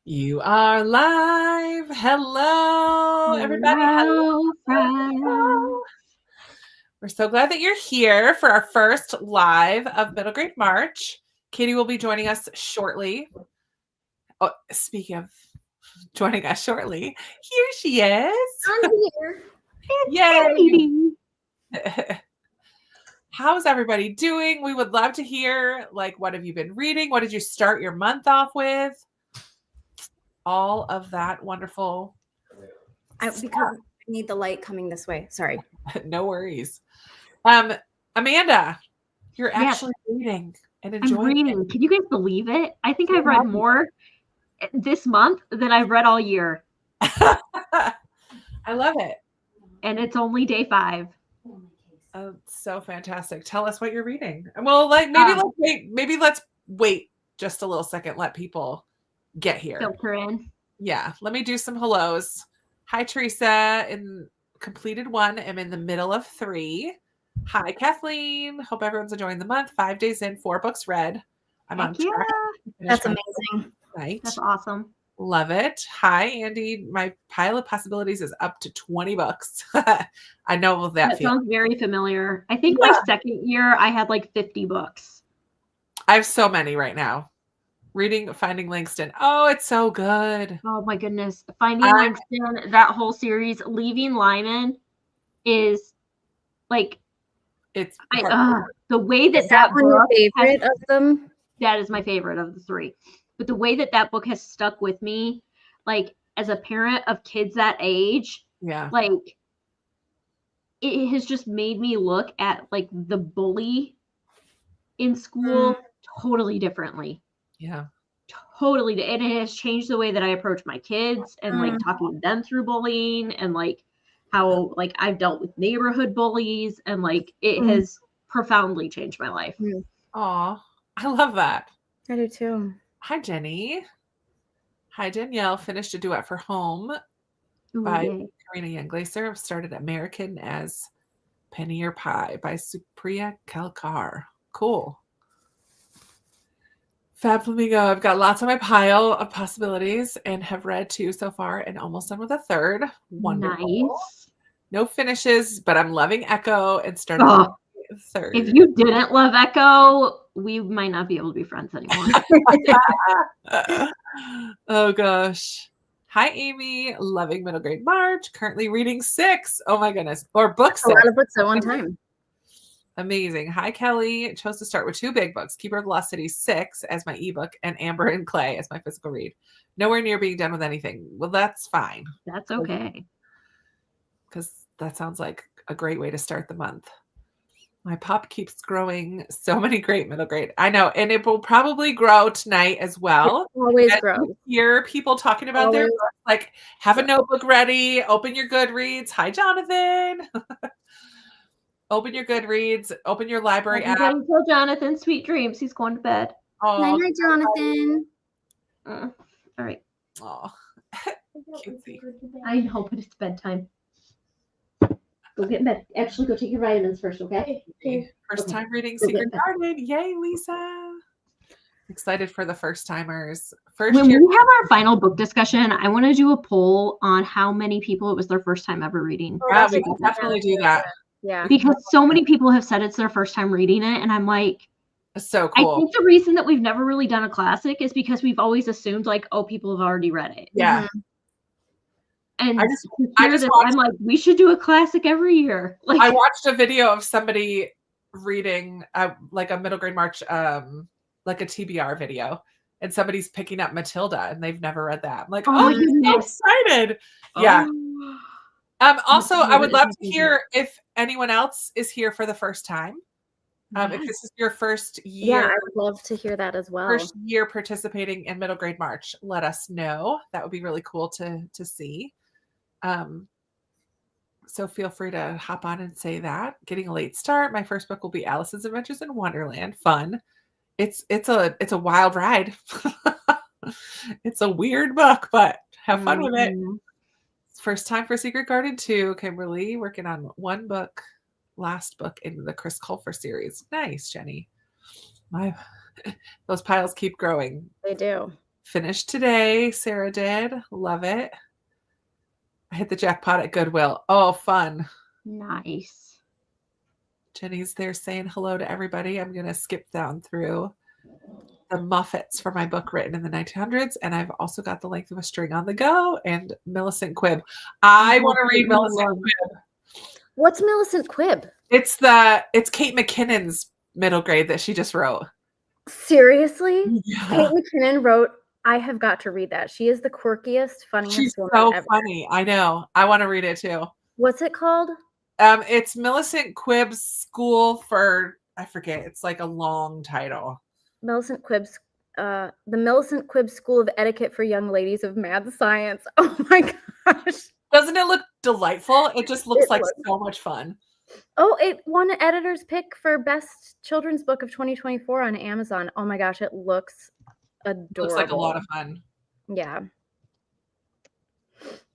You are live. Hello, everybody. Hello, friends. Hello. We're so glad that you're here for our first live of Middle Grade March. Katie will be joining us shortly. Oh, speaking of joining us shortly, here she is. I'm here. Yay! How's everybody doing? We would love to hear, what have you been reading? What did you start your month off with? All of that wonderful. Because I need the light coming this way. Sorry. No worries. Amanda, you're actually reading and enjoying. I'm reading. Can you guys believe it? I think I've read more this month than I've read all year. I love it. And it's only day 5. Oh, so fantastic. Tell us what you're reading. Well, maybe let's wait just a little second. Let people get here. Filter in. Yeah. Let me do some hellos. Hi, Teresa. In completed 1. I'm in the middle of 3. Hi, Kathleen. Hope everyone's enjoying the month. 5 days in, 4 books read. I'm on track. That's amazing. Right. That's awesome. Love it. Hi, Andy. My pile of possibilities is up to 20 books. I know that sounds very familiar. I think my second year I had 50 books. I have so many right now. Reading Finding Langston. Oh, it's so good. Oh my goodness. Finding Langston, that whole series. Leaving Lyman is it's the way that one book your favorite of them? That is my favorite of the 3. But the way that book has stuck with me, as a parent of kids that age, it has just made me look at the bully in school totally differently. Yeah. Totally. And it has changed the way that I approach my kids and talking them through bullying and how I've dealt with neighborhood bullies and it has profoundly changed my life. Aw, I love that. I do too. Hi, Jenny. Hi, Danielle. Finished a duet for Home by Karina Young-Glaser. Started American as Penny or Pie by Supriya Kelkar. Cool. Fab Flamingo. I've got lots on my pile of possibilities and have read 2 so far and almost done with a 3rd. Wonderful. Nice. No finishes, but I'm loving Echo and started with 3rd. If you didn't love Echo, we might not be able to be friends anymore. Oh gosh. Hi, Amy. Loving Middle Grade March. Currently reading 6. Oh my goodness. Or book 6. A lot of books at one time. Amazing. Hi, Kelly. Chose to start with 2 big books, Keeper of the Lost City 6 as my ebook and Amber and Clay as my physical read. Nowhere near being done with anything. Well, that's fine. That's okay. Because that sounds like a great way to start the month. My pup keeps growing. So many great middle grade. I know. And it will probably grow tonight as well. It always grows. Hear people talking about their books, have a notebook ready. Open your Goodreads. Hi, Jonathan. Open your Goodreads. Open your library app. Tell Jonathan sweet dreams. He's going to bed. Oh, night, Jonathan. All right. Oh, cutesy. I know, but it's bedtime. Go get in bed. Actually, go take your vitamins first, okay? First time reading Secret Garden. Yay, Lisa. Excited for the first timers. When we have our final book discussion, I want to do a poll on how many people it was their first time ever reading. Yeah, we can definitely do that. Yeah. Because so many people have said it's their first time reading it, and I'm like, so cool. I think the reason that we've never really done a classic is because we've always assumed people have already read it. Yeah. And I'm like, we should do a classic every year. I watched a video of somebody reading a Middle Grade March, a TBR video, and somebody's picking up Matilda, and they've never read that. I'm like, I'm so excited. Yeah. Also, I would love to hear if anyone else is here for the first time. If this is your first year. Yeah, I would love to hear that as well. First year participating in Middle Grade March. Let us know. That would be really cool to see. So feel free to hop on and say that. Getting a late start. My first book will be Alice's Adventures in Wonderland. Fun. It's a wild ride. It's a weird book, but have fun with it. First time for Secret Garden 2. Kimberly working on 1 book, last book in the Chris Colfer series. Nice, Jenny. Those piles keep growing. They do. Finished today. Sarah did. Love it. I hit the jackpot at Goodwill. Oh, fun. Nice. Jenny's there saying hello to everybody. I'm going to skip down through the Muffets for my book written in the 1900s. And I've also got The Length of a String on the Go and Millicent Quibb. I want to read Millicent Quibb. What's Millicent Quibb? It's Kate McKinnon's middle grade that she just wrote. Seriously? Yeah. Kate McKinnon wrote, I have got to read that. She is the quirkiest, funniest She's woman so ever. funny. I know. I want to read it too. What's it called? It's Millicent Quibb's School for, I forget. It's like a long title. Millicent Quibb's, the Millicent Quibb School of Etiquette for Young Ladies of Mad Science. Oh my gosh. Doesn't it look delightful? It just looks like so much fun. Oh, it won an editor's pick for best children's book of 2024 on Amazon. Oh my gosh, it looks adorable. Looks like a lot of fun. Yeah.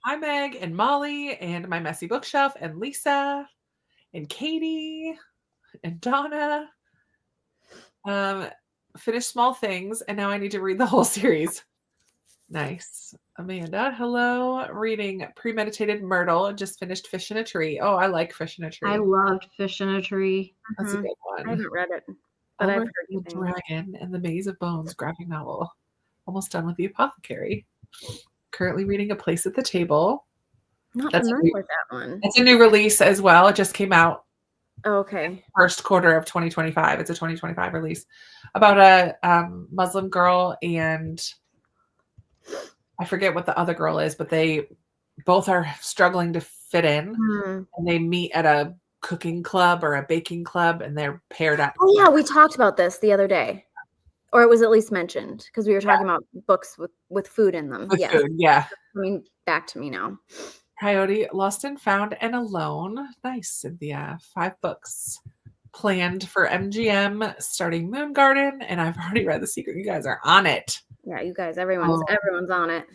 Hi, Meg and Molly and my messy bookshelf and Lisa and Katie and Donna. Finished Small Things, and now I need to read the whole series. Nice. Amanda, hello. Reading Premeditated Myrtle. Just finished Fish in a Tree. Oh, I like Fish in a Tree. I loved Fish in a Tree. That's a good one. I haven't read it, but I've Over heard the good things. Dragon and the Maze of Bones graphic novel. Almost done with The Apothecary. Currently reading A Place at the Table. Not That's familiar with that one. It's a new release as well. It just came out Oh, okay. first quarter of 2025. It's a 2025 release about a Muslim girl, and I forget what the other girl is, but they both are struggling to fit in, and they meet at a cooking club or a baking club, and they're paired up. Oh yeah, we talked about this the other day, or it was at least mentioned because we were talking about books with food in them. With Yes. food, yeah. Coming back to me now. Coyote, Lost and Found, and Alone. Nice, Cynthia. 5 books planned for MGM, starting Moon Garden, and I've already read The Secret. You guys are on it. Yeah, you guys, everyone's on it.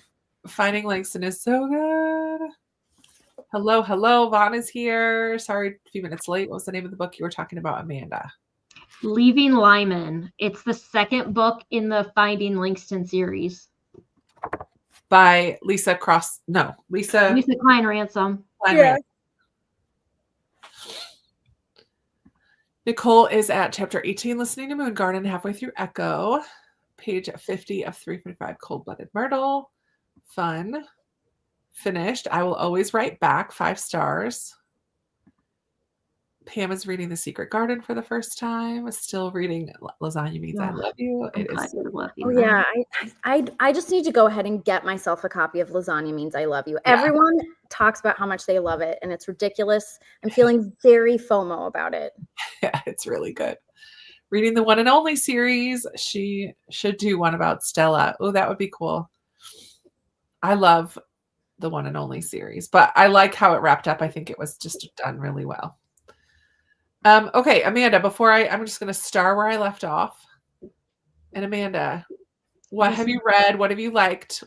Finding Langston is so good. Hello. Vaughn is here. Sorry, a few minutes late. What was the name of the book you were talking about, Amanda? Leaving Lyman. It's the second book in the Finding Langston series. By Lisa Klein Ransom. Yeah. Nicole is at chapter 18, listening to Moon Garden, halfway through Echo. Page 50 of 3.5 Cold-Blooded Myrtle. Fun. Finished. I Will Always Write Back, 5 stars. Pam is reading The Secret Garden for the first time. Still reading Lasagna Means I Love You. It is. Oh yeah, I just need to go ahead and get myself a copy of Lasagna Means I Love You. Yeah. Everyone talks about how much they love it, and it's ridiculous. I'm feeling very FOMO about it. Yeah, it's really good. Reading the One and Only series. She should do one about Stella. Oh, that would be cool. I love the One and Only series, but I like how it wrapped up. I think it was just done really well. Okay, Amanda, I'm just going to start where I left off. And Amanda, what have you read? What have you liked?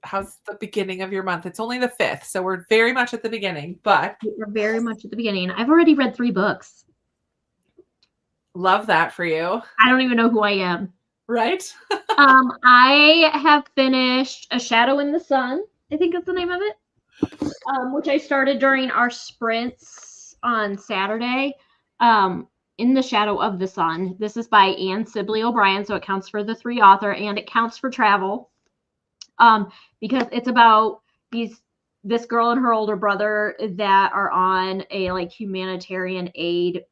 How's the beginning of your month? It's only the 5th, so we're very much at the beginning, but we're very much at the beginning. I've already read 3 books. Love that for you. I don't even know who I am. Right? I have finished A Shadow in the Sun, I think is the name of it, which I started during our sprints on Saturday. In the Shadow of the Sun. This is by Anne Sibley O'Brien, so it counts for the 3 author and it counts for travel. Because it's about this girl and her older brother that are on a like humanitarian aid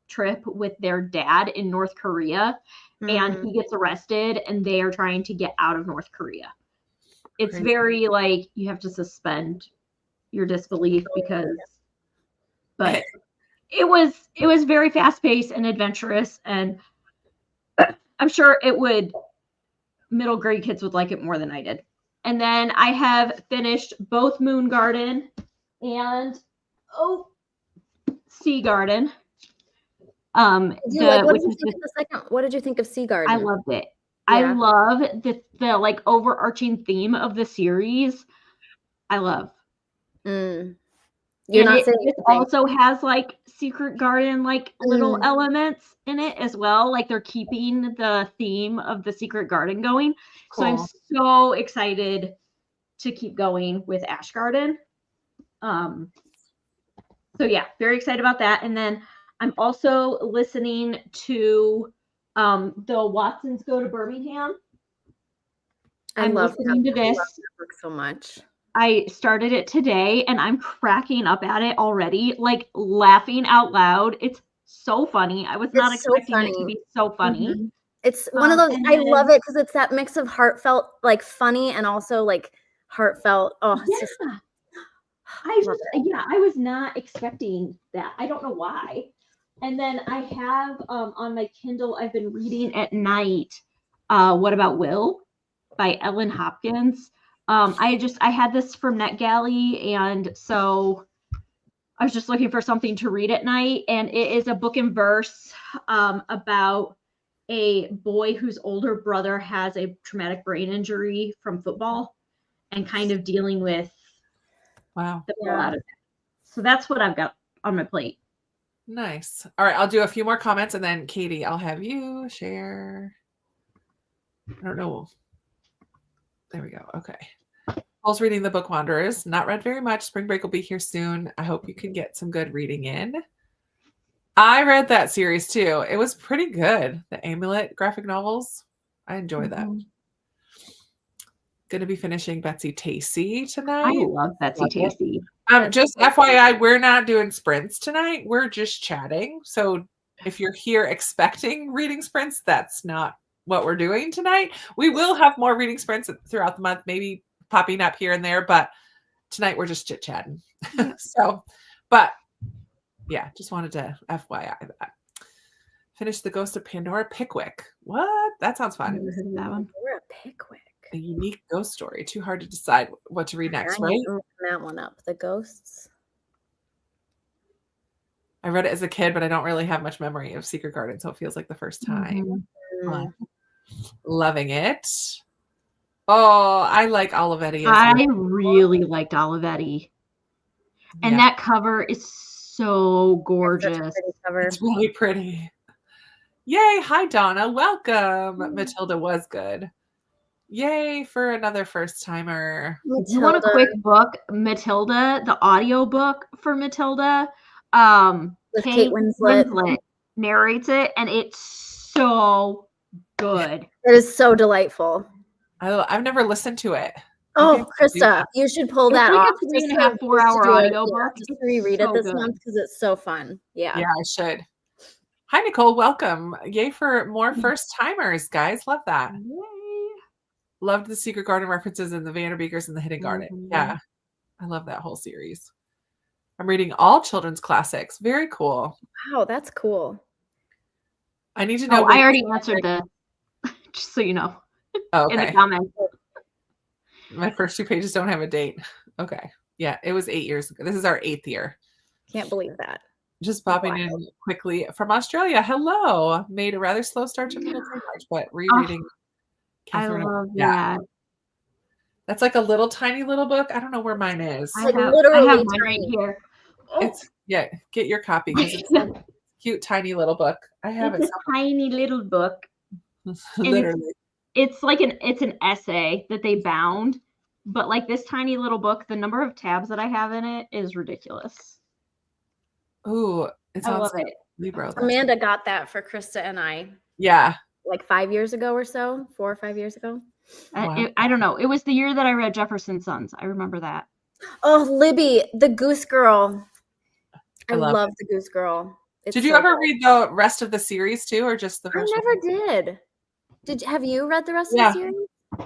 trip with their dad in North Korea, and he gets arrested and they are trying to get out of North Korea. It's very like you have to suspend your disbelief but it was very fast-paced and adventurous, and I'm sure middle grade kids would like it more than I did. And then I have finished both Moon Garden and Sea Garden. What did you think of Sea Garden? I loved it. Yeah. I love the like overarching theme of the series. I love. You're and not saying it also has like Secret Garden, like little Mm. elements in it as well. Like they're keeping the theme of the Secret Garden going. So I'm Cool. so excited to keep going with Ash Garden. So yeah, very excited about that. And then I'm also listening to the Watsons Go to Birmingham. I'm listening to I love this. that book so much. I started it today and I'm cracking up at it already, like laughing out loud. It's so funny. I was not It's so expecting it to funny. be so funny. Mhm. It's one of those, And I love then- it because it's that mix of heartfelt, like funny, and also like heartfelt. Oh, it's just Yeah. love it. I was not expecting that. I don't know why. And then I have on my Kindle, I've been reading at night, What About Will by Ellen Hopkins. I had this from NetGalley, and so I was just looking for something to read at night, and it is a book and verse about a boy whose older brother has a traumatic brain injury from football and kind of dealing with Wow. the fallout of that. So that's what I've got on my plate. Nice. All right, I'll do a few more comments and then Katie, I'll have you share. I don't know. There we go. Okay. Paul's reading the book Wanderers. Not read very much. Spring break will be here soon. I hope you can get some good reading in. I read that series too. It was pretty good. The Amulet graphic novels. I enjoy that. Going to be finishing Betsy Tacy tonight. I love Betsy Tacy. Just FYI, we're not doing sprints tonight. We're just chatting. So if you're here expecting reading sprints, that's not what we're doing tonight. We will have more reading sprints throughout the month, maybe popping up here and there, but tonight we're just chit-chatting. So, but yeah, just wanted to FYI that. Finish The Ghost of Pandora Pickwick. What? That sounds fun. That one. We're a Pickwick. A unique ghost story. Too hard to decide what to read next, I right? need to open that one up. The Ghosts. I read it as a kid, but I don't really have much memory of Secret Garden, so it feels like the first time. Mm. Loving it. Oh, I like Olivetti. I really liked Olivetti. And that cover is so gorgeous. That's such a pretty cover. It's really pretty. Yay. Hi, Donna. Welcome. Matilda was good. Yay for another first timer. You want a quick book? Matilda, the audio book for Matilda. With Kate Winslet narrates it, and it's so good. It is so delightful. I've never listened to it. Oh, Krista, you should pull that like off. a 3.5, 4 hour audio book. Just reread it this month because it's so fun. Yeah. Yeah, I should. Hi, Nicole. Welcome. Yay for more first timers, guys. Love that. Yay. Loved the Secret Garden references and the Vanderbeekers and the Hidden Garden. Yeah. I love that whole series. I'm reading all children's classics. Very cool. Wow, that's cool. I need to know. I already answered the, just so you know, in the comments. My first 2 pages don't have a date. Okay. Yeah, it was 8 years ago. This is our 8th year. Can't believe that. Just popping in quickly from Australia. Hello. Made a rather slow start to middle March, but rereading. Catherine, I love that. That's like a little tiny little book. I don't know where mine is. I have mine right here. It's get your copy because it's a cute tiny little book. I have it's a tiny little book. Literally. It's like it's an essay that they bound, but like this tiny little book, the number of tabs that I have in it is ridiculous. Ooh, I love it. Libro. Amanda got that for Krista and I. Yeah. Like 5 years ago or so, 4 or 5 years ago. Wow. I don't know. It was the year that I read Jefferson's Sons. I remember that. Oh, Libby, the Goose Girl. I love the Goose Girl. Did you ever read the rest of the series too, or just the first? I never did. Have you read the rest of the series?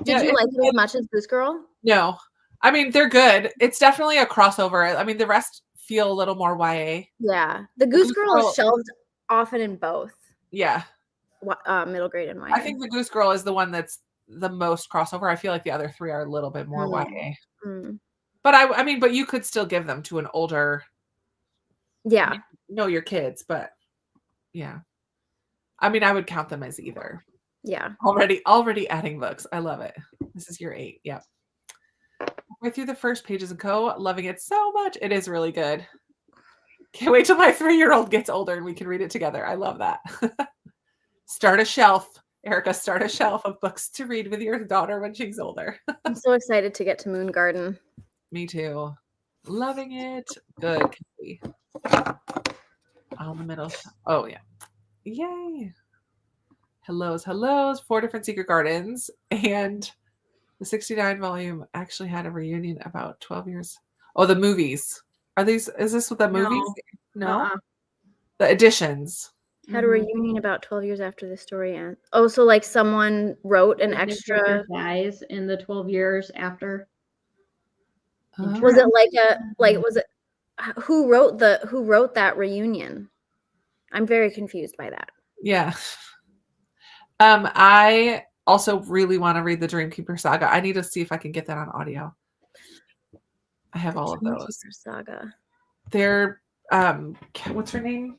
Did you like it as much as Goose Girl? No. I mean, they're good. It's definitely a crossover. I mean, the rest feel a little more YA. Yeah. The Goose Girl is shelved often in both. Yeah. Middle grade and YA. I think the Goose Girl is the one that's the most crossover. I feel like the other 3 are a little bit more YA. Mm. But I mean, but you could still give them to an older. Yeah. Know your kids, but yeah. I mean, I would count them as either. Yeah. Already adding books. I love it. This is your 8. Yep. halfway through the first pages and co. Loving it so much. It is really good. Can't wait till my 3-year-old gets older and we can read it together. I love that. Start a shelf. Erica, start a shelf of books to read with your daughter when she's older. I'm so excited to get to Moon Garden. Me too. Loving it. Good. On the middle. Oh, yeah. Yay. Hellos. 4 different secret gardens. And the 69 volume actually had a reunion about 12 years. Oh, the movies. Is this what the movies? No. The editions. Had a reunion about 12 years after the story ends. Oh, so like someone wrote an extra dies in the 12 years after. Was it who wrote that reunion? I'm very confused by that. Yeah. I also really want to read the Dreamkeeper Saga. I need to see if I can get that on audio. I have all of those. Saga. They're what's her name?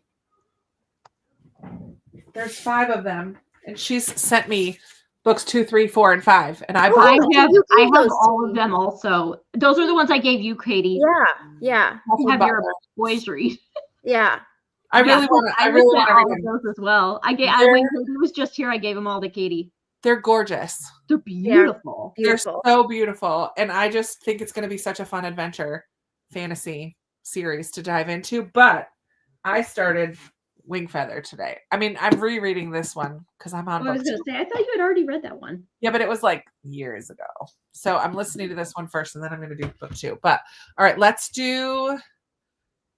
There's 5 of them, and she's sent me books 2, 3, 4, and 5, and I have all of them also. Those are the ones I gave you, Katie. Yeah. You have your boys read. Yeah. I really want to read those as well. When Katie was just here, I gave them all to Katie. They're gorgeous. They're beautiful. They're so beautiful, and I just think it's going to be such a fun adventure fantasy series to dive into. But I started Wingfeather today. I mean, I'm rereading this one because I'm on. I was going to say, I thought you had already read that one. Yeah, but it was like years ago. So I'm listening to this one first, and then I'm going to do book 2. But all right, let's do a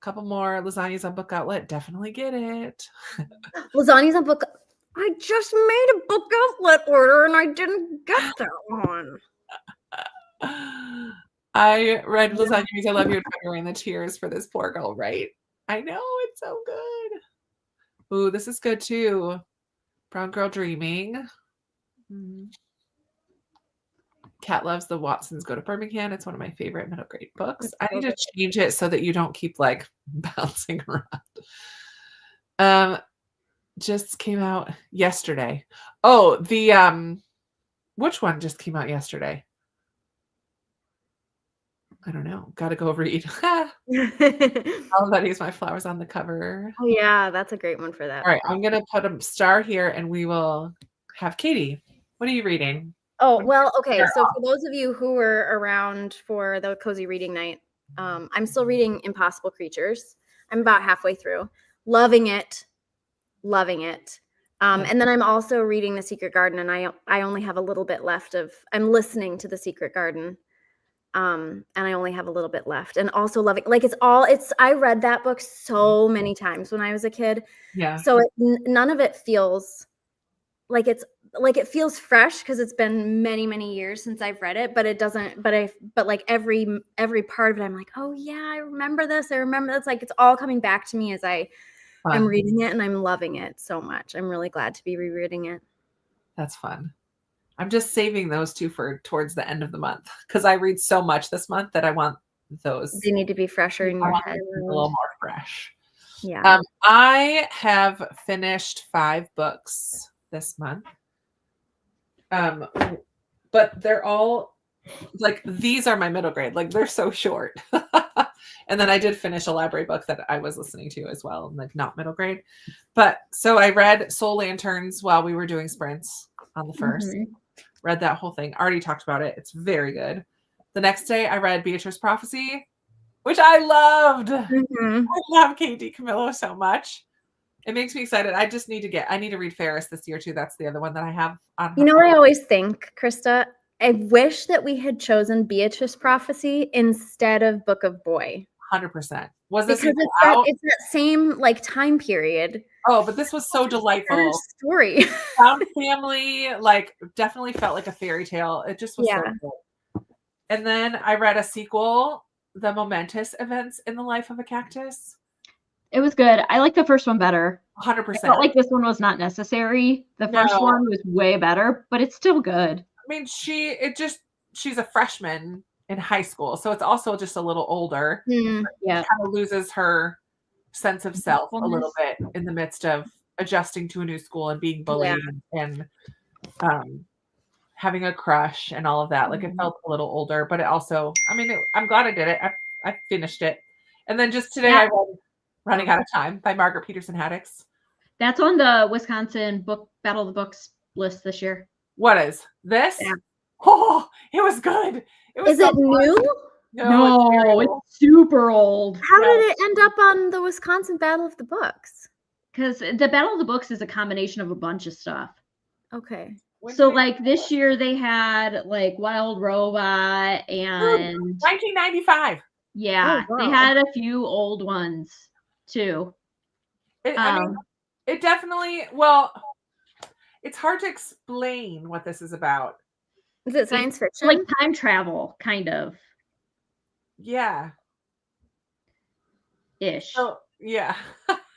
couple more. Lasagnas on Book Outlet. Definitely get it. Lasagnas on Book. I just made a Book Outlet order, and I didn't get that one. I read Lasagna Means I Love You and February and the tears for this poor girl, right? I know, it's so good. Ooh, this is good too. Brown Girl Dreaming. Cat Loves the Watsons Go to Birmingham. It's one of my favorite middle grade books. I need to change it so that you don't keep like bouncing around. Just came out yesterday. Oh, the which one just came out yesterday? I don't know. Gotta go read. All that is my flowers on the cover. Oh yeah, that's a great one for that. All right, I'm gonna put a star here, and we will have Katie. What are you reading? Oh well, okay. So for those of you who were around for the cozy reading night, I'm still reading Impossible Creatures. I'm about halfway through. Loving it. And then I'm also reading The Secret Garden, and I only have a little bit left of. I'm listening to The Secret Garden. And I only have a little bit left, and also loving I read that book so many times when I was a kid. Yeah. So none of it feels like it feels fresh because it's been many, many years since I've read it, but it doesn't, but like every part of it, I'm like, oh yeah, I remember this. It's like, it's all coming back to me as I'm reading it, and I'm loving it so much. I'm really glad to be rereading it. That's fun. I'm just saving those 2 for towards the end of the month because I read so much this month that I want those. They need to be fresher in your head. A little more fresh. Yeah. I have finished 5 books this month. But they're all like, these are my middle grade. Like, they're so short. And then I did finish a library book that I was listening to as well, like not middle grade. But so I read Soul Lanterns while we were doing sprints on the 1st. Read that whole thing. Already talked about it. It's very good. The next day I read Beatrice Prophecy, which I loved. I love K.D. Camillo so much. It makes me excited. I need to read Ferris this year too. That's the other one that I have on. You know what I always think, Krista? I wish that we had chosen Beatrice Prophecy instead of Book of Boy. 100%. Was this because it's that same like time period. Oh, but this was so delightful. Story. Found family, like definitely felt like a fairy tale. It just was so cool. And then I read a sequel, The Momentous Events in the Life of a Cactus. It was good. I like the first one better. 100%. I felt like this one was not necessary. The first one was way better, but it's still good. I mean, she's a freshman in high school, so it's also just a little older. Yeah, kind of loses her sense of self a little bit in the midst of adjusting to a new school and being bullied and having a crush and all of that. Like it felt a little older, but it also, I mean, I'm glad I did it. I finished it. And then just today I read Running Out of Time by Margaret Peterson Haddix. That's on the Wisconsin book Battle of the Books list this year. What is this? Yeah. Oh, it was good. It was Is it new? No, it's super old. How did it end up on the Wisconsin Battle of the Books? Because the Battle of the Books is a combination of a bunch of stuff. Okay. So like this year they had like Wild Robot and 1995. Yeah, Oh, wow. they had a few old ones too. I mean, it definitely, well, it's hard to explain what this is about. Is it science fiction? Like time travel, kind of. Yeah. Ish. Oh, yeah.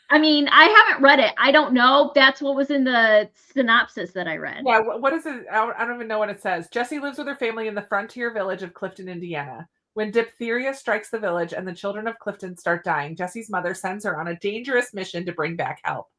I mean, I haven't read it. I don't know. That's what was in the synopsis that I read. Yeah, what is it? I don't even know what it says. Jessie lives with her family in the frontier village of Clifton, Indiana. When diphtheria strikes the village and the children of Clifton start dying, Jessie's mother sends her on a dangerous mission to bring back help.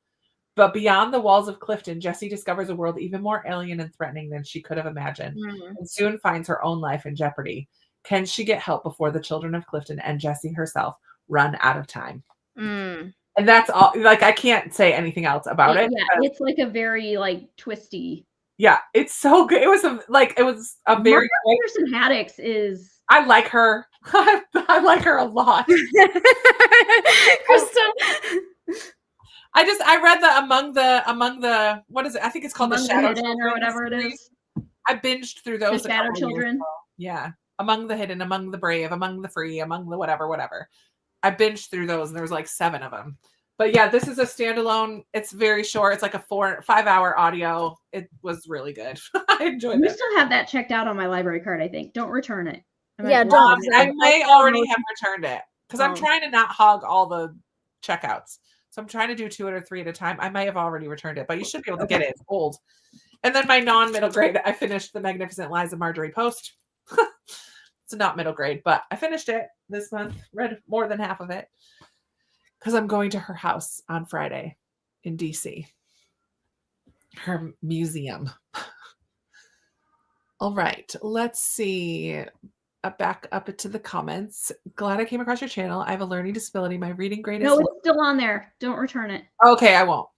But beyond the walls of Clifton, Jessie discovers a world even more alien and threatening than she could have imagined, and soon finds her own life in jeopardy. Can she get help before the children of Clifton and Jessie herself run out of time? And that's all. Like, I can't say anything else about it. Yeah, it's like a very like twisty. Yeah, it's so good. It was a very. Peterson Haddix is. I like her. I like her a lot. Kristen. I read the among the what is it? I think it's called Among the Shadow Hidden Children or whatever it is. I binged through those. The Shadow Children. Yeah. Among the Hidden, Among the Brave, Among the Free, Among the whatever. I binged through those and there was like 7 of them. But yeah, this is a standalone. It's very short. It's like a 4-5-hour audio. It was really good. I enjoyed it. We still have that checked out on my library card, I think. Don't return it. Yeah, don't. I may already have returned it because I'm trying to not hog all the checkouts. So I'm trying to do 2 or 3 at a time. I may have already returned it, but you should be able to get it. It's old. And then my non-middle grade, I finished The Magnificent Lies of Marjorie Post. It's not middle grade, but I finished it this month. Read more than half of it because I'm going to her house on Friday in DC. Her museum. All right, let's see. Back up to the comments. Glad I came across your channel. I have a learning disability. My reading grade is it's still on there. Don't return it. Okay, I won't.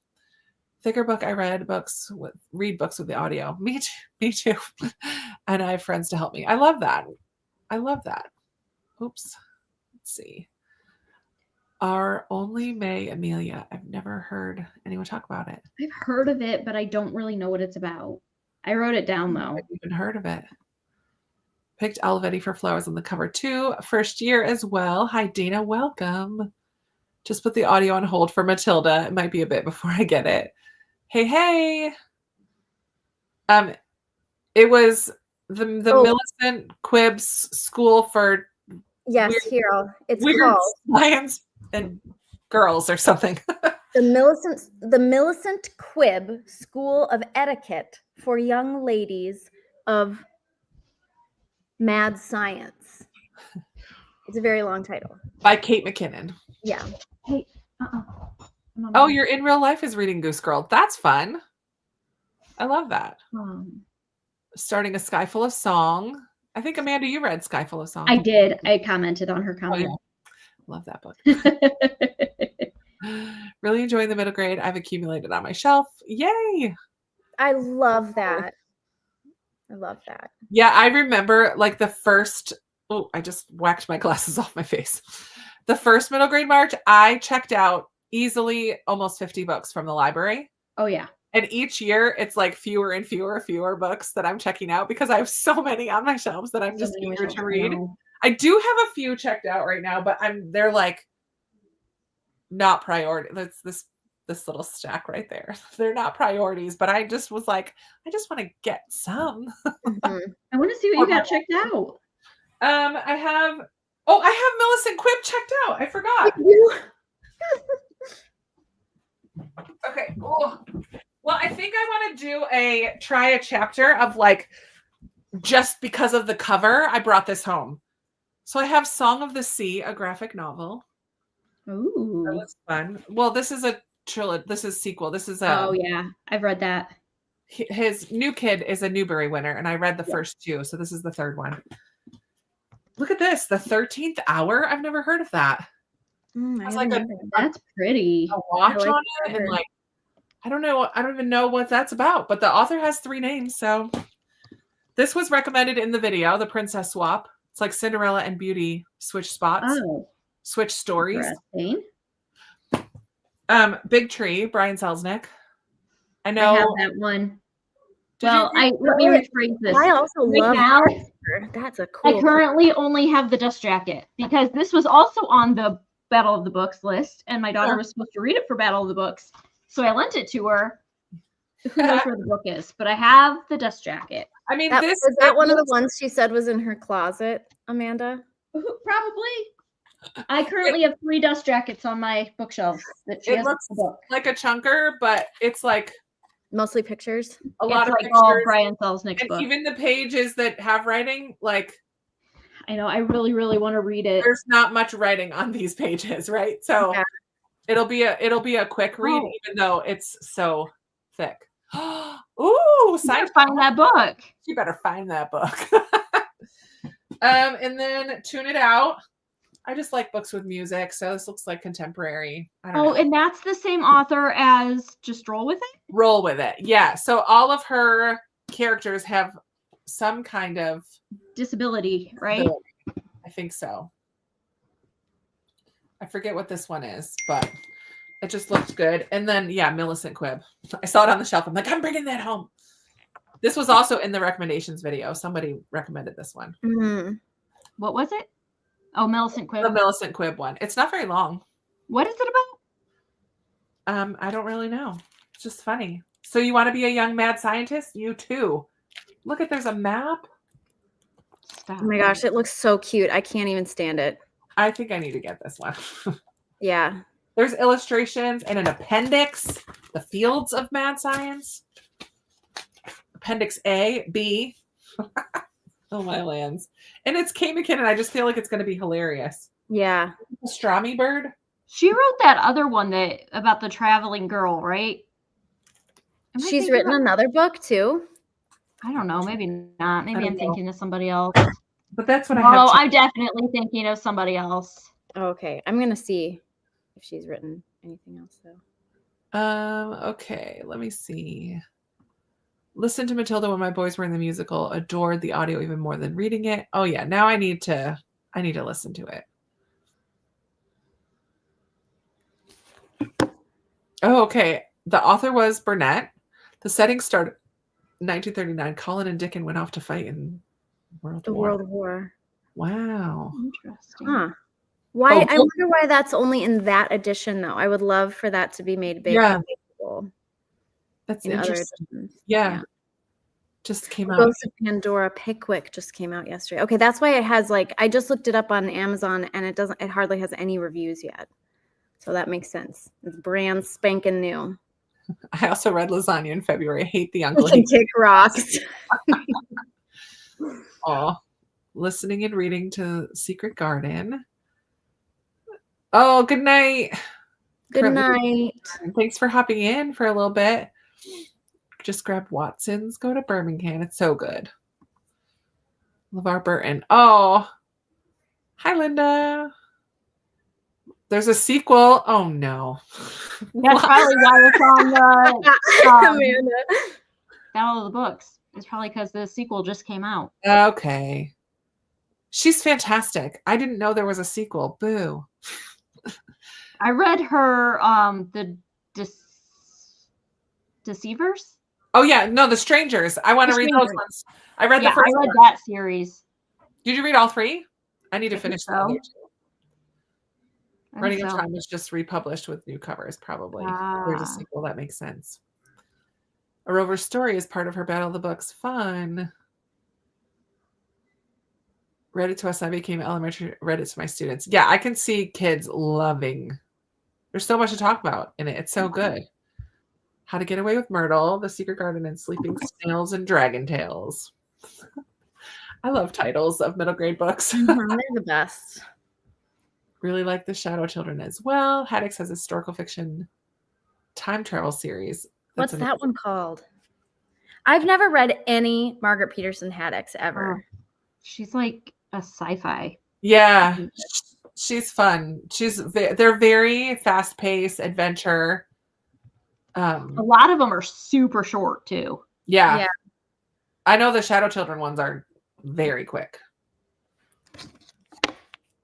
Thicker book. I read books with the audio. Me too. And I have friends to help me. I love that. Oops. Let's see. Our Only May Amelia. I've never heard anyone talk about it. I've heard of it, but I don't really know what it's about. I wrote it down though. I've even heard of it. Picked Olivetti for Flowers on the cover too. First year as well. Hi, Dana. Welcome. Just put the audio on hold for Matilda. It might be a bit before I get it. Hey. It was the Millicent Quibbs School for Hero. It's weird called Science and Girls or something. the Millicent Quibb School of Etiquette for Young Ladies of Mad Science. It's a very long title. By Kate McKinnon. Yeah. Hey, Oh, you're in real life is reading Goose Girl. That's fun. I love that. Starting a Sky Full of Song. I think, Amanda, you read Sky Full of Song. I did. I commented on her comment. Oh, yeah. Love that book. Really enjoying the middle grade. I've accumulated on my shelf. Yay. I love that. Yeah, I remember like the first, I just whacked my glasses off my face. The first middle grade March, I checked out easily almost 50 books from the library. Oh, yeah. And each year it's like fewer and fewer books that I'm checking out because I have so many on my shelves that I'm just eager to read. I do have a few checked out right now, but they're like not priority. That's this little stack right there. They're not priorities, but I just was like, I just want to get some. I want to see what you got checked out. I have Millicent Quibb checked out. I forgot. Okay. Oh. Well, I think I want to try a chapter of like, just because of the cover, I brought this home. So I have Song of the Sea, a graphic novel. Ooh. That was fun. Well, this is a trilogy. This is sequel. This is oh yeah, I've read that. his new kid is a Newbery winner, and I read the first two, so this is the third one. Look at this, the 13th Hour. I've never heard of that. I It's like That's pretty. a watch like on it, and like I don't know. I don't even know what that's about, but the author has 3 names. So this was recommended in the video, The Princess Swap. It's like Cinderella and Beauty switch spots, switch stories. Interesting. Big Tree, Brian Selznick. I I know have that one. Did Well, let me rephrase this. I also Right love now, that's a cool. I currently only have the Dust Jacket because this was also on the Battle of the Books list, and my daughter was supposed to read it for Battle of the Books, so I lent it to her. Who knows where the book is? But I have the Dust Jacket. I mean, is that one of the ones she said was in her closet, Amanda? Probably. I currently have 3 Dust Jackets on my bookshelf that she It has looks the book. like a chunker, but it's like Mostly pictures. a lot It's of like pictures. all Brian Selznick's And book. even the pages that have writing, like I know. I really, really want to read it. there's not much writing on these pages, right? So Yeah. it'll be a quick read, Oh. even though it's so thick. Ooh, You side better find that book. You better find that book. And then Tune It Out. I just like books with music, so this looks like contemporary. I don't know. And that's the same author as Just Roll With It? Roll with it. Yeah. So all of her characters have some kind of Disability, right? ability. I think so. I forget what this one is, but it just looked good. And then, yeah, Millicent Quibb. I saw it on the shelf. I'm like, I'm bringing that home. This was also in the recommendations video. Somebody recommended this one. Mm-hmm. What was it? Oh, Millicent Quibb. The Millicent Quibb one. It's not very long. What is it about? I don't really know. It's just funny. So you want to be a young mad scientist? You too. Look at, there's a map. Stop. Oh my gosh, it looks so cute. I can't even stand it. I think I need to get this one. Yeah. There's illustrations and an appendix, the fields of mad science. Appendix A, B. Oh, my lands. And it's Kate McKinnon. I just feel like it's going to be hilarious. Yeah. Pastrami Bird. She wrote that other one that about the traveling girl, right? Am I She's thinking written of- another book too. I don't know. Maybe not. Maybe don't I'm know. thinking of somebody else. But that's what I Oh, have. I'm definitely thinking of somebody else. Okay. I'm going to see if she's written anything else though. Okay, let me see. Listen to Matilda when my boys were in the musical. Adored the audio even more than reading it. Oh yeah, now I need to listen to it. Oh, okay. The author was Burnett. The setting started 1939. Colin and Dickon went off to fight in The World War. Wow. Interesting. Huh. Why? Oh, I cool. wonder why that's only in that edition though. I would love for that to be made big. Yeah. Available That's in other interesting. editions. Yeah. Just came out. Ghost of Pandora Pickwick just came out yesterday. Okay, that's why it has like I just looked it up on Amazon and it hardly has any reviews yet. So that makes sense. It's brand spanking new. I also read Lasagna in February. I hate the Uncle. Can kick rocks. Oh, listening and reading to Secret Garden. Oh, good night. Good night. Thanks for hopping in for a little bit. Just grab Watson's. Go to Birmingham. It's so good. LeVar Burton. Oh, hi, Linda. There's a sequel. Oh, no. That's probably why it's on the Amanda. Battle of the Books. It's probably because the sequel just came out. Okay. She's fantastic. I didn't know there was a sequel. Boo. I read her the Deceivers. Oh, yeah. No, The Strangers. I want to The read those Strangers. ones. I read Yeah, the first I read one. that series. Did you read all 3? I need to I think finish so. the other 2. I think Running of so. Time was just republished with new covers, probably. There's a Ah. sequel. That makes sense. A Rover's Story is part of her Battle of the Books. Fun. Read it to us. I became elementary. Read it to my students. Yeah, I can see kids loving. There's so much to talk about in it. It's so good. How to Get Away with Myrtle, The Secret Garden, and Sleeping Snails and Dragon Tales. I love titles of middle grade books. Mhm, they're the best. Really like The Shadow Children as well. Haddix has a historical fiction time travel series. What's that one called? I've never read any Margaret Peterson Haddix ever. She's like a sci-fi. Yeah, she's fun. They're very fast-paced adventure. A lot of them are super short too. Yeah. I know the Shadow Children ones are very quick.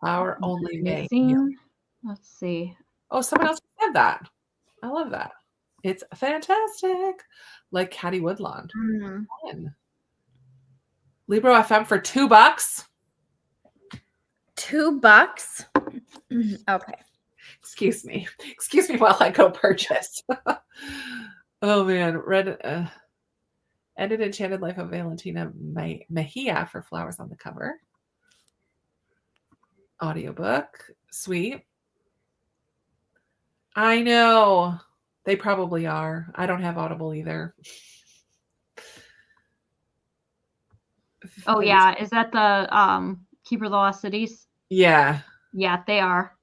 Our Only May. Let's see. Oh, someone else said that. I love that. It's fantastic. Like Caddy Woodlawn. Fun. Libro FM for $2. $2? Okay. Excuse me while I go purchase. Oh man, read Ended Enchanted Life of Valentina Mejia for flowers on the cover. Audiobook, sweet. I know they probably are. I don't have Audible either. Oh yeah, is that the Keeper of the Lost Cities? Yeah. Yeah, they are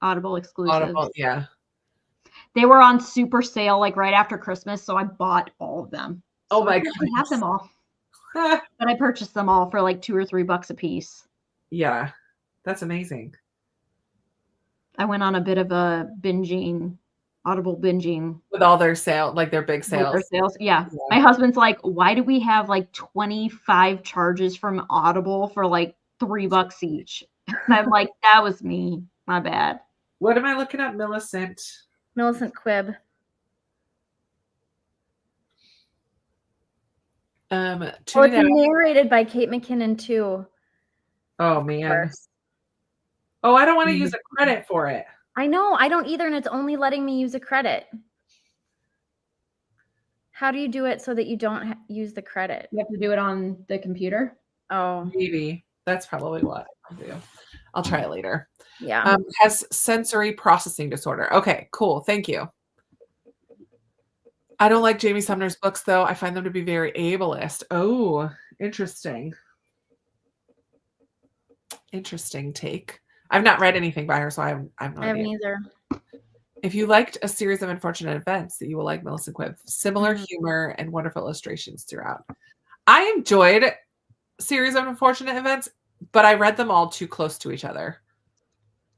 Audible exclusives. Audible, yeah. They were on super sale like right after Christmas, so I bought all of them. Oh so my god, I have them all. But I purchased them all for like $2 or $3 a piece. Yeah, that's amazing. I went on a bit of a Audible binging with all their sale, like their big sales. Yeah. My husband's like, why do we have like 25 charges from Audible for like $3 each? And I'm like, that was me. My bad. What am I looking at? Millicent Quibb. It's narrated by Kate McKinnon too. Oh man. Oh, I don't want to use a credit for it. I know, I don't either, and it's only letting me use a credit. How do you do it so that you don't use the credit? You have to do it on the computer. Oh, maybe that's probably what I'll do. I'll try it later. Yeah. Has sensory processing disorder. Okay, cool. Thank you. I don't like Jamie Sumner's books, though. I find them to be very ableist. Oh, interesting. Interesting take. I've not read anything by her, so I haven't either. If you liked A Series of Unfortunate Events, that you will like Millicent Quibb. Similar humor and wonderful illustrations throughout. I enjoyed Series of Unfortunate Events, but I read them all too close to each other.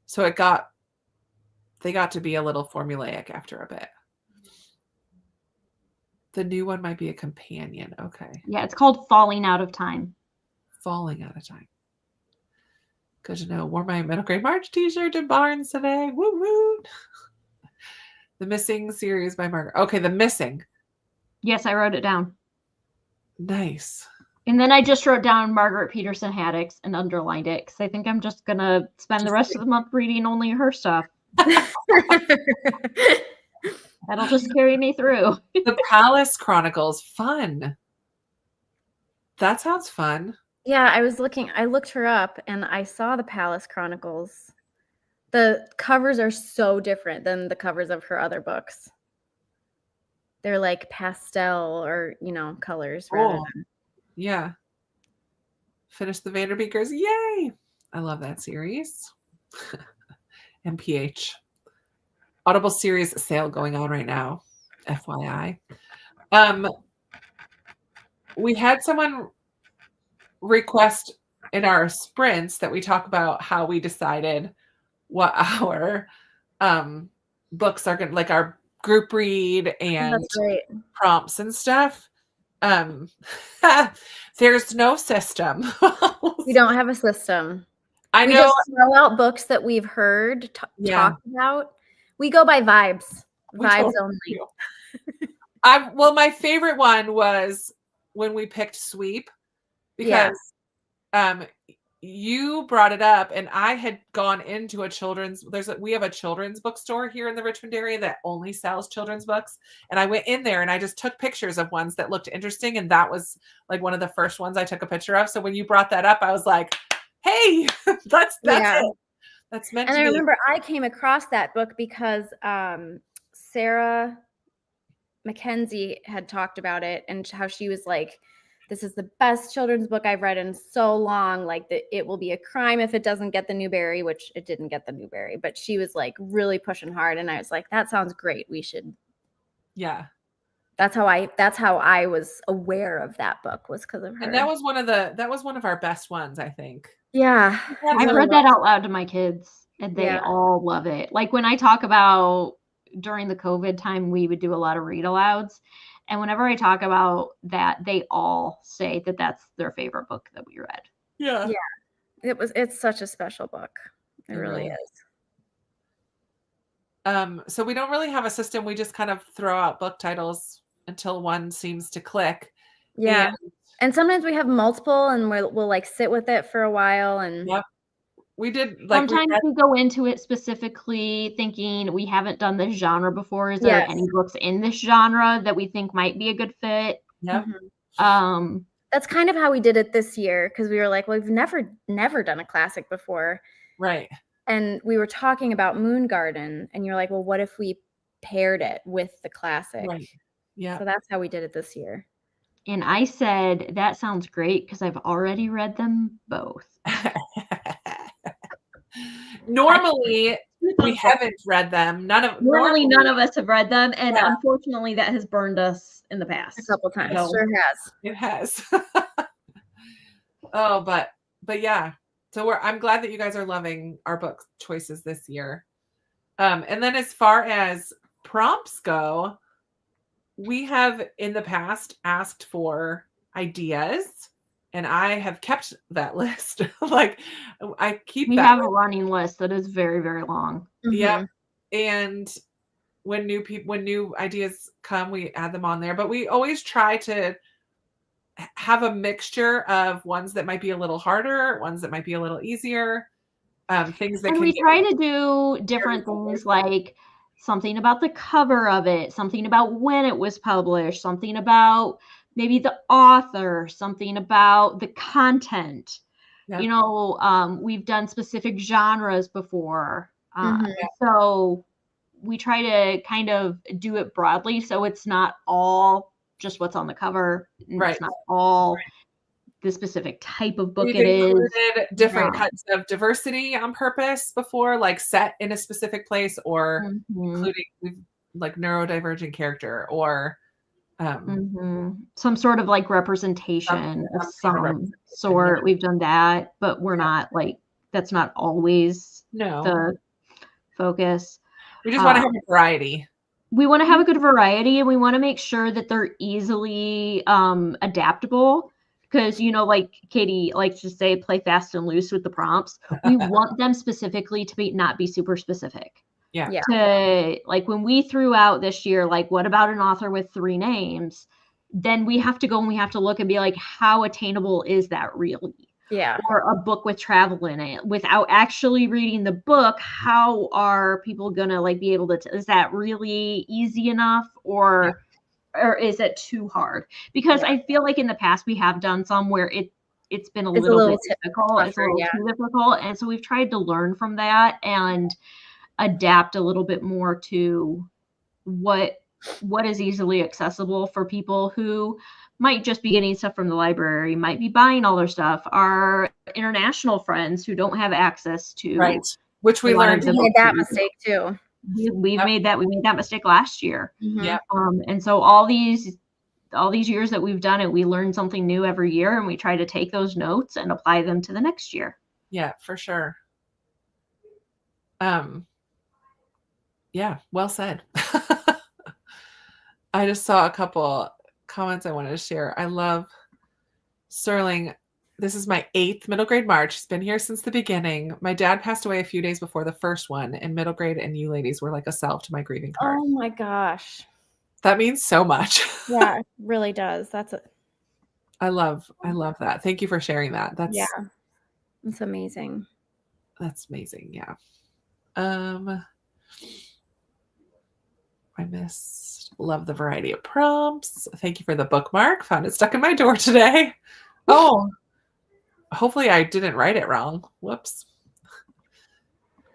So they got to be a little formulaic after a bit. The new one might be a companion. Okay. Yeah, it's called Falling Out of Time. Falling Out of Time. Good to know. Wore my Middle Grade March t-shirt to Barnes today. Woo woo. The Missing series by Margaret. Okay, The Missing. Yes, I wrote it down. Nice. And then I just wrote down Margaret Peterson Haddix and underlined it because I think I'm just going to spend the rest of the month reading only her stuff. That'll just carry me through. The Palace Chronicles. Fun. That sounds fun. Yeah, I looked her up and I saw the Palace Chronicles. The covers are so different than the covers of her other books. They're like pastel or, colors rather than. Yeah. Finish the Vanderbeekers. Yay. I love that series. MPH. Audible series sale going on right now. FYI. We had someone request in our sprints that we talk about how we decided what our books are going to, like our group read and prompts and stuff. There's no system. We don't have a system. I know. We just throw out books that we've heard talked about. We go by vibes. Vibes only. Well, my favorite one was when we picked Sweep because you brought it up and I had gone into we have a children's bookstore here in the Richmond area that only sells children's books. And I went in there and I just took pictures of ones that looked interesting. And that was like one of the first ones I took a picture of. So when you brought that up, I was like, hey, that's it. That's meant to be. And I remember I came across that book because Sarah Mackenzie had talked about it and how she was like, this is the best children's book I've read in so long. Like it will be a crime if it doesn't get the Newbery, which it didn't get the Newbery, but she was like really pushing hard. And I was like, that sounds great. We should. Yeah. That's how I was aware of that book, was because of her. And that was one of our best ones, I think. Yeah. I've read that out loud to my kids and they all love it. Like when I talk about during the COVID time, we would do a lot of read alouds. And whenever I talk about that, they all say that that's their favorite book that we read. Yeah. It's such a special book. It really is. So we don't really have a system. We just kind of throw out book titles until one seems to click. Yeah. And sometimes we have multiple and we'll like sit with it for a while. And we did like sometimes we go into it specifically thinking we haven't done this genre before. Is there any books in this genre that we think might be a good fit? Yeah. That's kind of how we did it this year, because we were like, well, we've never done a classic before. Right. And we were talking about Moon Garden, and you're like, well, what if we paired it with the classic? Right. Yeah. So that's how we did it this year. And I said, that sounds great because I've already read them both. Normally, we haven't read them. Normally none of us have read them. And unfortunately, that has burned us in the past. A couple times. So, sure has. It has. Oh, but yeah. So I'm glad that you guys are loving our book choices this year. And then as far as prompts go, we have in the past asked for ideas, and I have kept that list. Like I keep we have a running list that is very, very long. Yeah. And when new ideas come, we add them on there, but we always try to have a mixture of ones that might be a little harder, ones that might be a little easier, things that we try to do different things, like something about the cover of it, something about when it was published, something about maybe the author, something about the content. Yeah. You know, we've done specific genres before. So we try to kind of do it broadly, so it's not all just what's on the cover. Right. It's not all the specific type of book. We've it included is different kinds of diversity on purpose before, like set in a specific place, or including like neurodivergent character, or some sort of like representation of some sort. We've done that, but we're not like, that's not always the focus. We just want to have a variety. We want to have a good variety, and we want to make sure that they're easily adaptable, because, you know, like Katie likes to say, play fast and loose with the prompts. We want them specifically to not be super specific. Yeah. To, like, when we threw out this year, like, what about an author with 3 names? Then we have to go and we have to look and be like, how attainable is that really? Yeah. Or a book with travel in it, without actually reading the book. How are people gonna like be able to? Is that really easy enough, or is it too hard? Because I feel like in the past we have done some where it's been a little bit difficult. It's a little too difficult, and so we've tried to learn from that and adapt a little bit more to what is easily accessible for people who might just be getting stuff from the library, might be buying all their stuff, our international friends who don't have access to, which we learned. We made that mistake too. We made that mistake last year. Yeah. And so all these years that we've done it, we learn something new every year, and we try to take those notes and apply them to the next year. Yeah, for sure. Yeah, well said. I just saw a couple comments I wanted to share. I love Sterling. This is my 8th middle grade March. He's been here since the beginning. My dad passed away a few days before the first one, and middle grade and you ladies were like a salve to my grieving heart. Oh my gosh. That means so much. Yeah, it really does. I love that. Thank you for sharing that. It's amazing. That's amazing. Yeah. I love the variety of prompts. Thank you for the bookmark. Found it stuck in my door today. Oh, hopefully I didn't write it wrong. Whoops.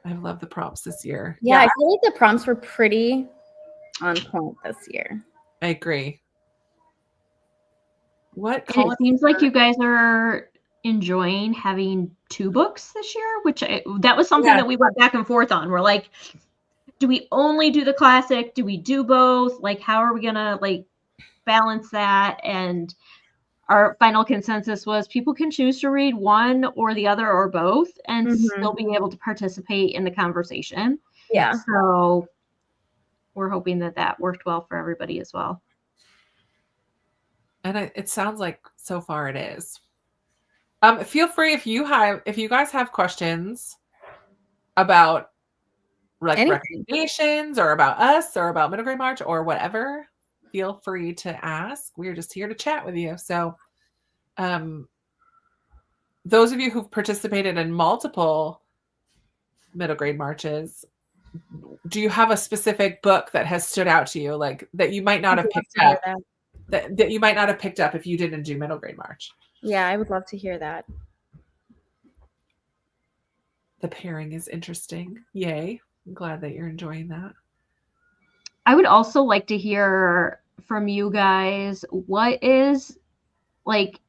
I love the prompts this year. Yeah, I feel like the prompts were pretty on point this year. I agree. It seems like you guys are enjoying having 2 books this year, which that was something that we went back and forth on. We're like, do we only do the classic? Do we do both? Like, how are we gonna like balance that. And our final consensus was people can choose to read one or the other or both and still be able to participate in the conversation. Yeah. So we're hoping that worked well for everybody as well. And it sounds like so far it is. Feel free if you guys have questions about like recommendations or about us or about Middle Grade March or whatever, feel free to ask. We're just here to chat with you. So those of you who've participated in multiple Middle Grade Marches, do you have a specific book that has stood out to you, like that you might not have picked up, that you might not have picked up if you didn't do Middle Grade March? Yeah, I would love to hear that. The pairing is interesting. Yay. I'm glad that you're enjoying that. I would also like to hear from you guys, what is, like,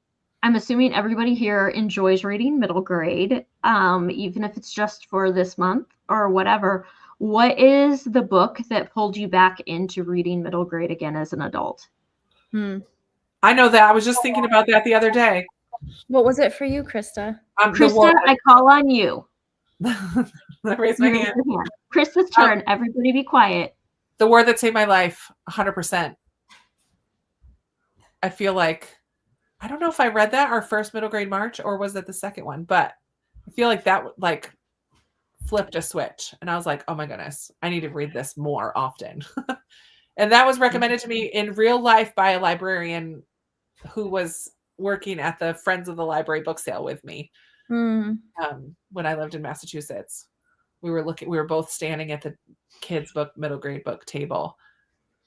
I'm assuming everybody here enjoys reading middle grade, even if it's just for this month or whatever. What is the book that pulled you back into reading middle grade again as an adult? I know that. I was just thinking about that the other day. What was it for you, Krista? Krista, I call on you. I raise my hand. Krista's turn. Everybody be quiet. The War That Saved My Life, 100%. I feel like, I don't know if I read that our first Middle Grade March or was it the second one, but I feel like that like flipped a switch. And I was like, oh my goodness, I need to read this more often. And that was recommended to me in real life by a librarian who was working at the Friends of the Library book sale with me. When I lived in Massachusetts, we were both standing at the kids book, middle grade book table.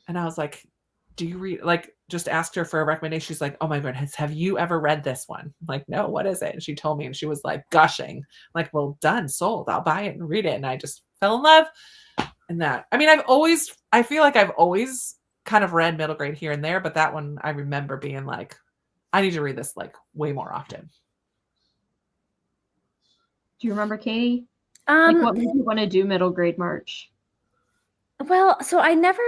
And I was like, do you read, like, just asked her for a recommendation. She's like, oh my goodness, have you ever read this one? I'm like, no, what is it? And she told me, and she was like gushing, I'm like, well, done, sold. I'll buy it and read it. And I just fell in love. And that, I mean, I feel like I've always kind of read middle grade here and there, but that one I remember being like, I need to read this like way more often. Do you remember, Katie? Like, what made you want to do Middle Grade March? Well, so I never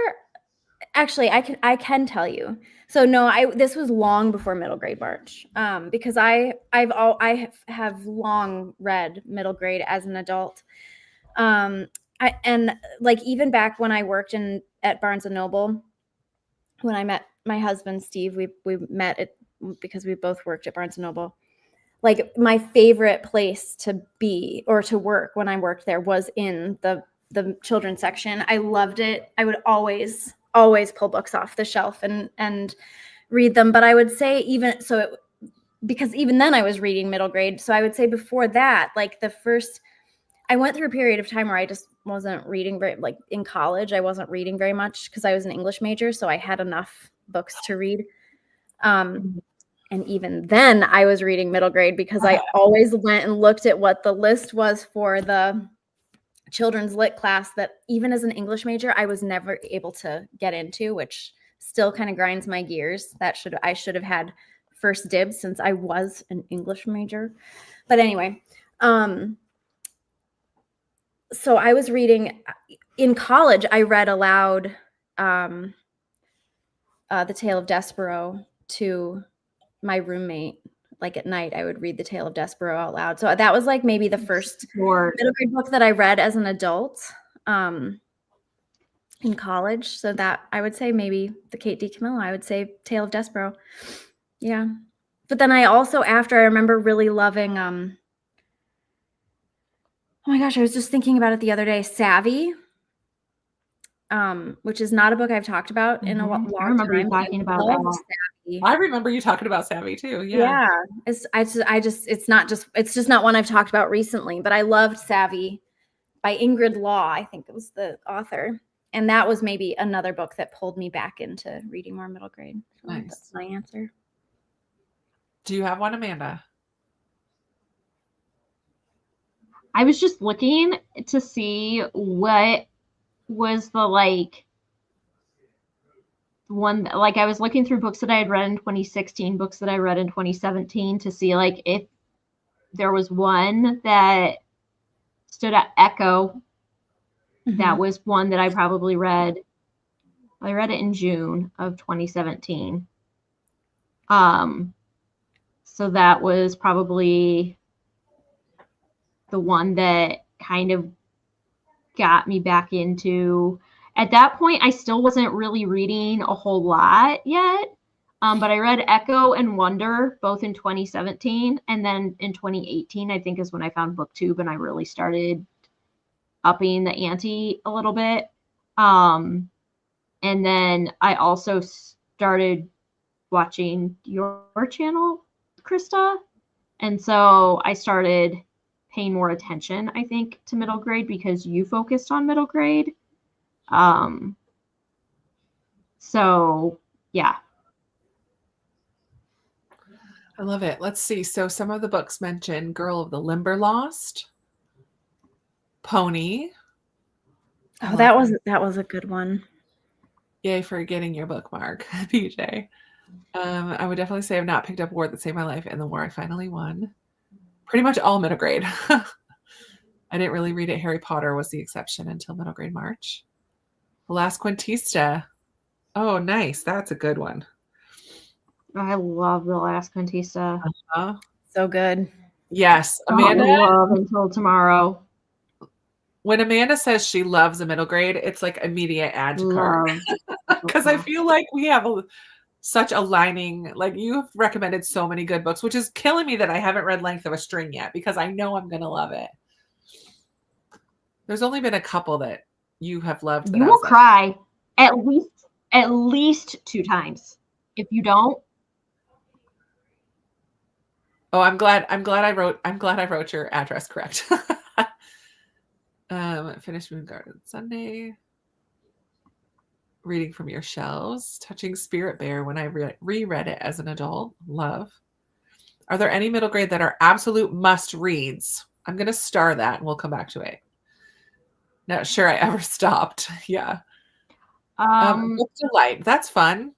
actually, I can tell you. So no, this was long before Middle Grade March, because I have long read middle grade as an adult, and like even back when I worked at Barnes and Noble, when I met my husband Steve, we met it because we both worked at Barnes and Noble. Like my favorite place to be or to work when I worked there was in the children's section. I loved it. I would always pull books off the shelf and read them. But I would say because even then I was reading middle grade. So I would say before that, like I went through a period of time where I just wasn't reading like in college, I wasn't reading very much because I was an English major. So I had enough books to read. And even then I was reading middle grade because I always went and looked at what the list was for the children's lit class that even as an English major, I was never able to get into, which still kind of grinds my gears. I should have had first dibs since I was an English major. But anyway, so I was reading in college. I read aloud The Tale of Despereaux to my roommate. Like at night, I would read The Tale of Despereaux out loud. So that was like maybe the first middle grade book that I read as an adult in college. So that I would say maybe the Kate D. Camillo. I would say Tale of Despereaux. Yeah. But then I also, after, I remember really loving, oh my gosh, I was just thinking about it the other day, Savvy, which is not a book I've talked about in a long time. I remember you talking about that. I remember you talking about Savvy too. Yeah. It's just not one I've talked about recently, but I loved Savvy by Ingrid Law. I think it was the author. And that was maybe another book that pulled me back into reading more middle grade. So nice. That's my answer. Do you have one, Amanda? I was just looking to see what was the one, like I was looking through books that I had read in 2016, books that I read in 2017 to see like if there was one that stood out. Echo. That was one that I probably read I read it in June of 2017. So that was probably the one that kind of got me back into. At that point, I still wasn't really reading a whole lot yet. But I read Echo and Wonder both in 2017. And then in 2018, I think is when I found BookTube and I really started upping the ante a little bit. And then I also started watching your channel, Krista. And so I started paying more attention, I think, to middle grade because you focused on middle grade. So yeah. I love it. Let's see. So some of the books mentioned Girl of the Limberlost, Pony. Oh, that was a good one. Yay for getting your bookmark, PJ. I would definitely say I've not picked up War That Saved My Life and The War I Finally Won. Pretty much all middle grade. I didn't really read it. Harry Potter was the exception until middle grade March. The Last Quintista. Oh, nice. That's a good one. I love The Last Quintista. So good. Yes. Amanda. I love Until Tomorrow. When Amanda says she loves a middle grade, it's like immediate add to cart. Because I feel like we have such aligning, like you've recommended so many good books, which is killing me that I haven't read Length of a String yet because I know I'm going to love it. There's only been a couple that you have loved. You will cry at least 2 times. If you don't. Oh, I'm glad I wrote your address correct. Finished Moon Garden Sunday. Reading from Your Shelves. Touching Spirit Bear when I reread it as an adult. Love. Are there any middle grade that are absolute must reads? I'm going to star that and we'll come back to it. Not sure I ever stopped. Yeah. Book Delight. That's fun.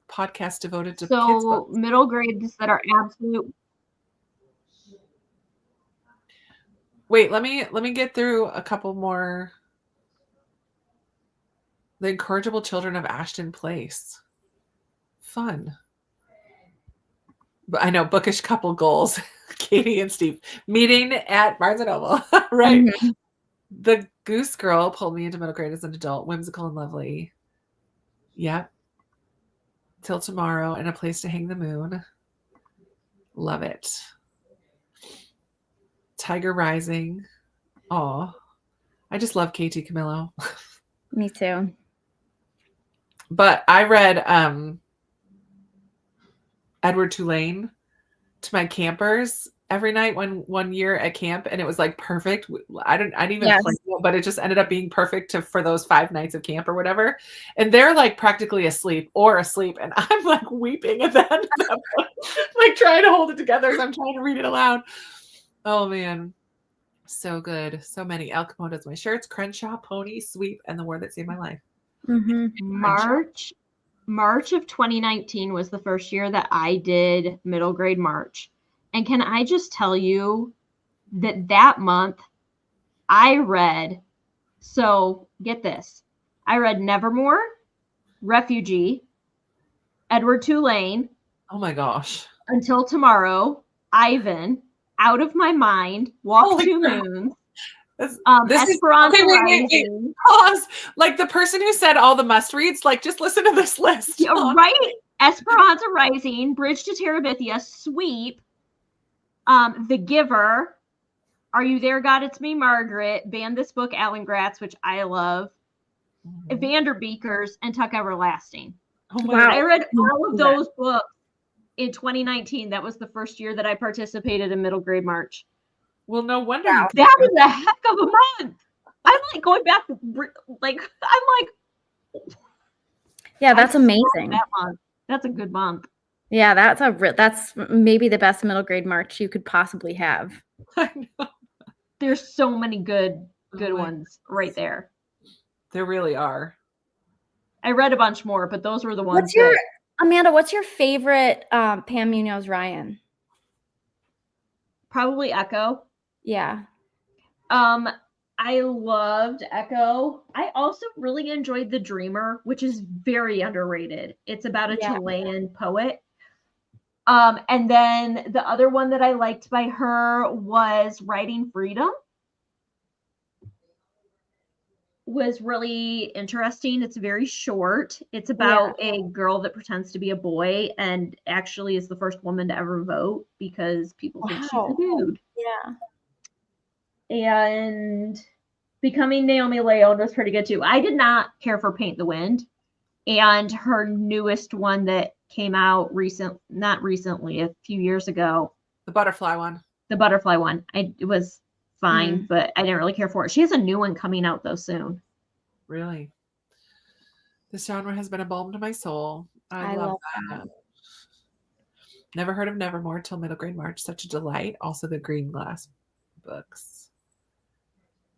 Podcast devoted to kids books. Middle grades that are absolute. Wait, let me get through a couple more. The Incorrigible Children of Ashton Place. Fun. But I know bookish couple goals. Katie and Steve meeting at Barnes and Noble. Right. Mm-hmm. The Goose Girl pulled me into middle grade as an adult. Whimsical and Lovely. Yep. Till Tomorrow and A Place to Hang the Moon. Love it. Tiger Rising. Oh, I just love KT Camillo. Me too. But I read Edward Tulane to my campers every night one year at camp, and it was like perfect. I didn't even plan it, but it just ended up being perfect for those 5 nights of camp or whatever. And they're like practically asleep, and I'm like weeping at that like trying to hold it together as I'm trying to read it aloud. Oh man, so good. So many. Al Capone Does My Shirts, Crenshaw, Pony, Sweep, and The War That Saved My Life. Mm-hmm. March of 2019 was the first year that I did middle grade March. And can I just tell you that month I read, so get this, I read Nevermore, Refugee, Edward Tulane. Oh my gosh. Until Tomorrow, Ivan, Out of My Mind, Walk to Moons. Esperanza Rising. Pause. Like the person who said all the must reads, like just listen to this list. Yeah, right? Esperanza Rising, Bridge to Terabithia, Sweep, The Giver, Are You There, God? It's Me, Margaret, Ban This Book, Alan Gratz, which I love, Evander Beakers, and Tuck Everlasting. Oh wow. I read all of those books in 2019. That was the first year that I participated in middle grade March. Well, no wonder. Wow. That is a heck of a month. I'm like going back, yeah, that's amazing. That month. That's a good month. Yeah, that's maybe the best middle grade March you could possibly have. I know. There's so many good ones right there. There really are. I read a bunch more, but those were the ones. Amanda, what's your favorite Pam Munoz Ryan? Probably Echo. Yeah. I loved Echo. I also really enjoyed The Dreamer, which is very underrated. It's about a Chilean poet. And then the other one that I liked by her was Writing Freedom. Was really interesting. It's very short. It's about a girl that pretends to be a boy and actually is the first woman to ever vote because people think she's a dude. Yeah. And Becoming Naomi Leone was pretty good too. I did not care for Paint the Wind. And her newest one that came out not recently, a few years ago. The butterfly one. The butterfly one. It was fine, but I didn't really care for it. She has a new one coming out though soon. Really? This genre has been a balm to my soul. I love that. Never heard of Nevermore till Middle Grade March. Such a delight. Also the Green Glass books.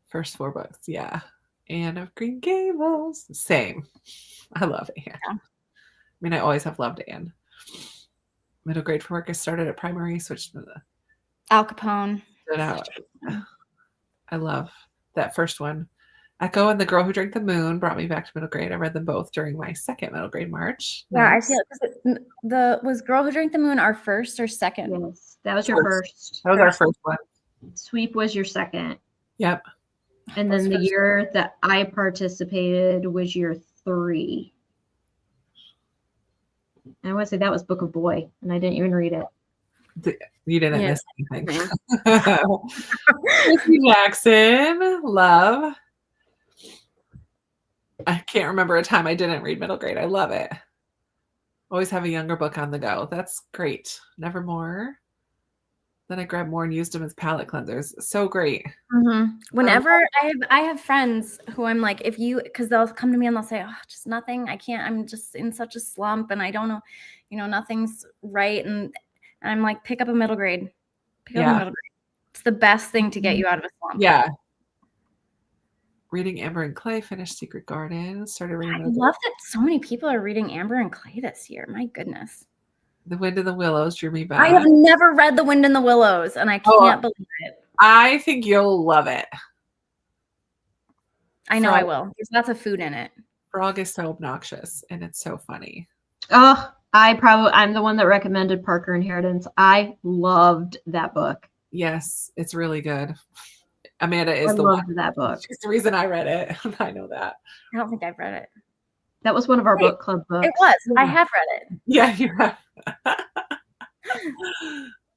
First 4 books. Yeah. Anne of Green Gables. Same. I love Anne. Yeah. I mean, I always have loved Anne. Middle grade for work. I started at primary, switched to the Al Capone. I love that first one. Echo and The Girl Who Drank the Moon brought me back to middle grade. I read them both during my second middle grade March. Yeah, nice. I feel was Girl Who Drank the Moon our first or second? Yes, that was your first. That was our first one. Sweep was your second. Yep. And then the year that I participated was year 3. I want to say that was Book of Boy, and I didn't even read it. You didn't miss anything. Nikki Jackson, love. I can't remember a time I didn't read middle grade. I love it. Always have a younger book on the go. That's great. Nevermore. Then I grabbed more and used them as palette cleansers. So great. Mm-hmm. Whenever I have friends who I'm like, because they'll come to me and they'll say, oh, just nothing. I can't. I'm just in such a slump and I don't know, nothing's right. And I'm like, pick up a middle grade. Pick up a middle grade. It's the best thing to get you out of a slump. Yeah. Reading Amber and Clay, finished Secret Garden, started reading. I love that so many people are reading Amber and Clay this year. My goodness. The Wind in the Willows drew me back. I have never read The Wind in the Willows, and I can't believe it. I think you'll love it. I know I will. There's lots of food in it. Frog is so obnoxious, and it's so funny. Oh, I'm the one that recommended Parker Inheritance. I loved that book. Yes, it's really good. Amanda is I loved that book. She's the reason I read it. I know that. I don't think I've read it. That was one of our book club books. It was. Yeah. I have read it. Yeah, you have.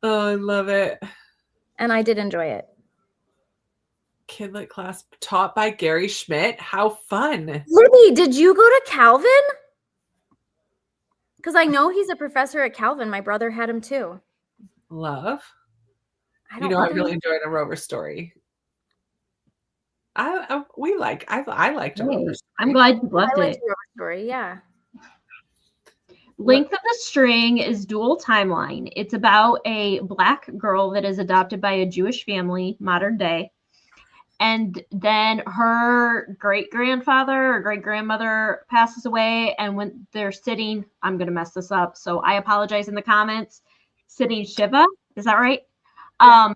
Oh, I love it. And I did enjoy it. Kidlit class taught by Gary Schmidt. How fun. Libby, did you go to Calvin? Because I know he's a professor at Calvin. My brother had him too. Love. I really enjoyed A Rover Story. I liked A Rover Story. I'm glad you loved it. A Rover Story, yeah. Length of the String is dual timeline. It's about a Black girl that is adopted by a Jewish family, modern day. And then her great-grandfather or great-grandmother passes away. And when they're sitting, I'm going to mess this up, so I apologize in the comments, sitting Shiva. Is that right? Yeah.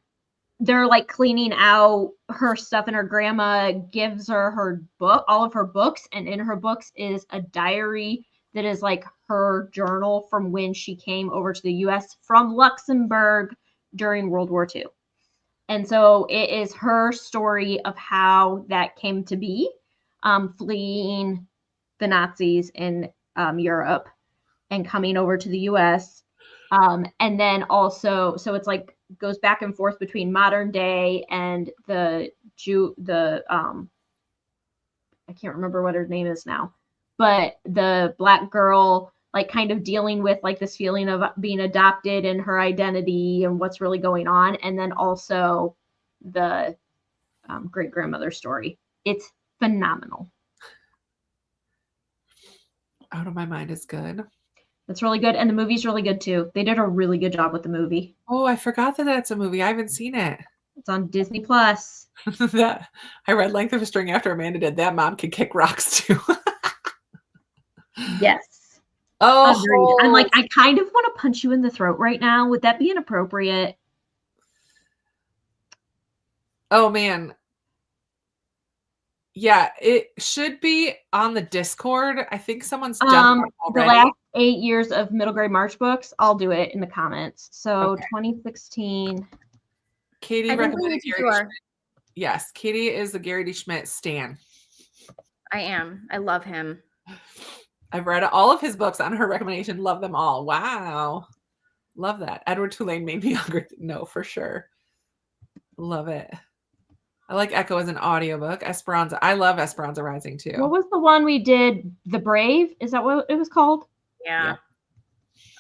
They're like cleaning out her stuff, and her grandma gives her book, all of her books. And in her books is a diary that is like her journal from when she came over to the U.S. from Luxembourg during World War II. And so it is her story of how that came to be, fleeing the Nazis in Europe and coming over to the U.S. And then also, so it's like goes back and forth between modern day and I can't remember what her name is now, but the Black girl, like kind of dealing with like this feeling of being adopted and her identity and what's really going on. And then also the great-grandmother story. It's phenomenal. Out of My Mind is good. It's really good. And the movie's really good too. They did a really good job with the movie. Oh, I forgot that that's a movie. I haven't seen it. It's on Disney Plus. I read Length of a String after Amanda did. That mom can kick rocks too. Yes. Oh, agreed. I'm like, I kind of want to punch you in the throat right now. Would that be inappropriate? Oh man. Yeah, it should be on the Discord. I think someone's done it The already. last 8 years of middle grade March books, I'll do it in the comments. So Okay. 2016. Katie I think we recommended need to Gary do D. our. Schmidt. Yes, Katie is the Gary D. Schmidt stan. I am. I love him. I've read all of his books on her recommendation. Love them all. Wow. Love that. Edward Tulane made me hungry. No, for sure. Love it. I like Echo as an audiobook. Esperanza. I love Esperanza Rising too. What was the one we did? The Brave? Is that what it was called? Yeah.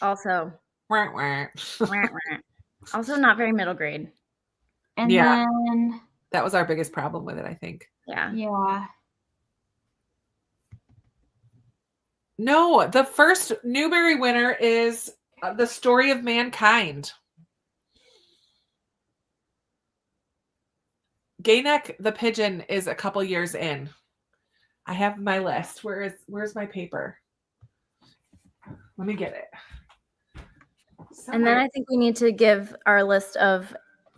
Also, Wah, wah. also not very middle grade. And Yeah. then That was our biggest problem with it, I think. Yeah. yeah. No, the first Newbery winner is The Story of Mankind. Gayneck the Pigeon is a couple years in. I have my list. Where's my paper? Let me get it. And then I think we need to give our list of